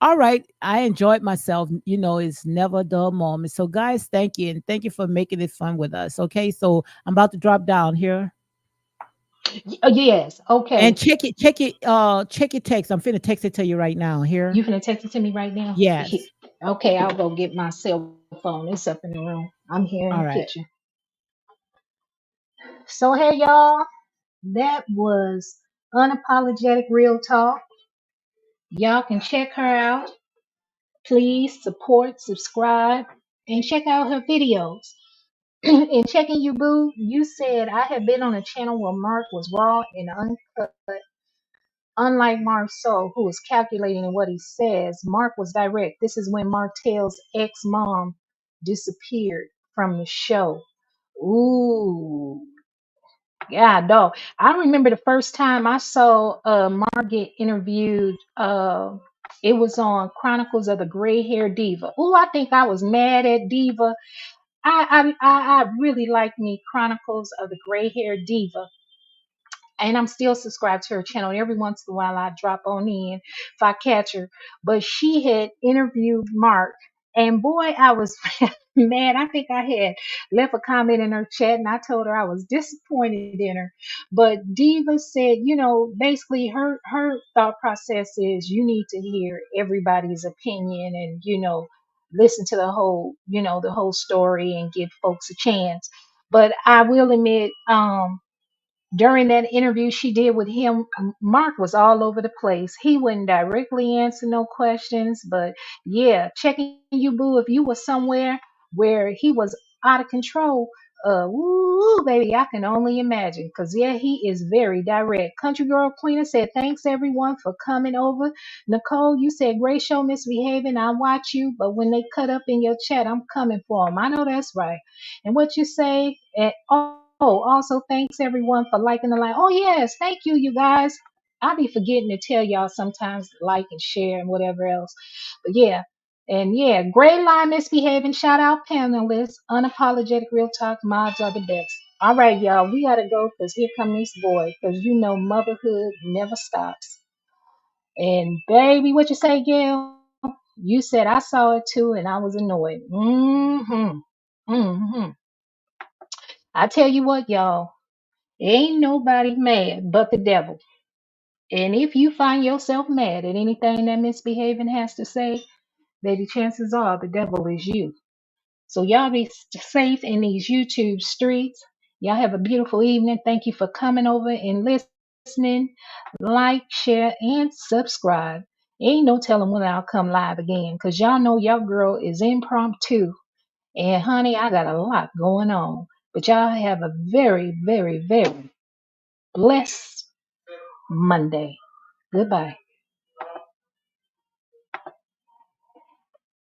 all right, I enjoyed myself. It's never a dull moment. So guys, thank you, and thank you for making it fun with us. Okay, so I'm about to drop down here. Yes. And Okay. check your text. I'm finna text it to you right now here. You finna text it to me right now? Yes. Okay, I'll go get my cell phone. It's up in the room. I'm here in the All right. kitchen. So hey y'all, that was unapologetic real talk. Y'all can check her out. Please support, subscribe, and check out her videos. In checking you, boo, you said I have been on a channel where Mark was raw and uncut. Unlike Marceau, who is calculating in what he says, Mark was direct. This is when Martell's ex-mom disappeared from the show. Ooh, yeah, dog. I remember the first time I saw Mark get interviewed. It was on Chronicles of the Gray Hair Diva. Ooh, I think I was mad at Diva. I really like me Chronicles of the Gray Hair Diva, and I'm still subscribed to her channel. And every once in a while, I drop on in if I catch her. But she had interviewed Mark, and boy, I was mad. I think I had left a comment in her chat, and I told her I was disappointed in her. But Diva said, basically her thought process is you need to hear everybody's opinion, and listen to the whole story and give folks a chance. But I will admit, during that interview she did with him, Mark was all over the place. He wouldn't directly answer no questions, but yeah, checking you, boo, if you were somewhere where he was out of control, woo, baby, I can only imagine. Cause yeah, he is very direct. Country Girl Queen said, thanks everyone for coming over. Nicole, you said great show, misbehaving. I watch you, but when they cut up in your chat, I'm coming for them. I know that's right. And what you say? Also, thanks everyone for liking the live. Oh, yes. Thank you, you guys. I be forgetting to tell y'all sometimes to like and share and whatever else. But yeah. And yeah, great line misbehaving. Shout out panelists. Unapologetic real talk. Mods are the best. All right, y'all. We got to go because here comes this boy. Because motherhood never stops. And baby, what you say, Gail? You said I saw it too and I was annoyed. Mm-hmm. I tell you what, y'all. Ain't nobody mad but the devil. And if you find yourself mad at anything that misbehaving has to say, baby, chances are the devil is you. So y'all be safe in these YouTube streets. Y'all have a beautiful evening. Thank you for coming over and listening. Like, share, and subscribe. Ain't no telling when I'll come live again because y'all know your girl is impromptu. And honey, I got a lot going on. But y'all have a very, very, very blessed Monday. Goodbye.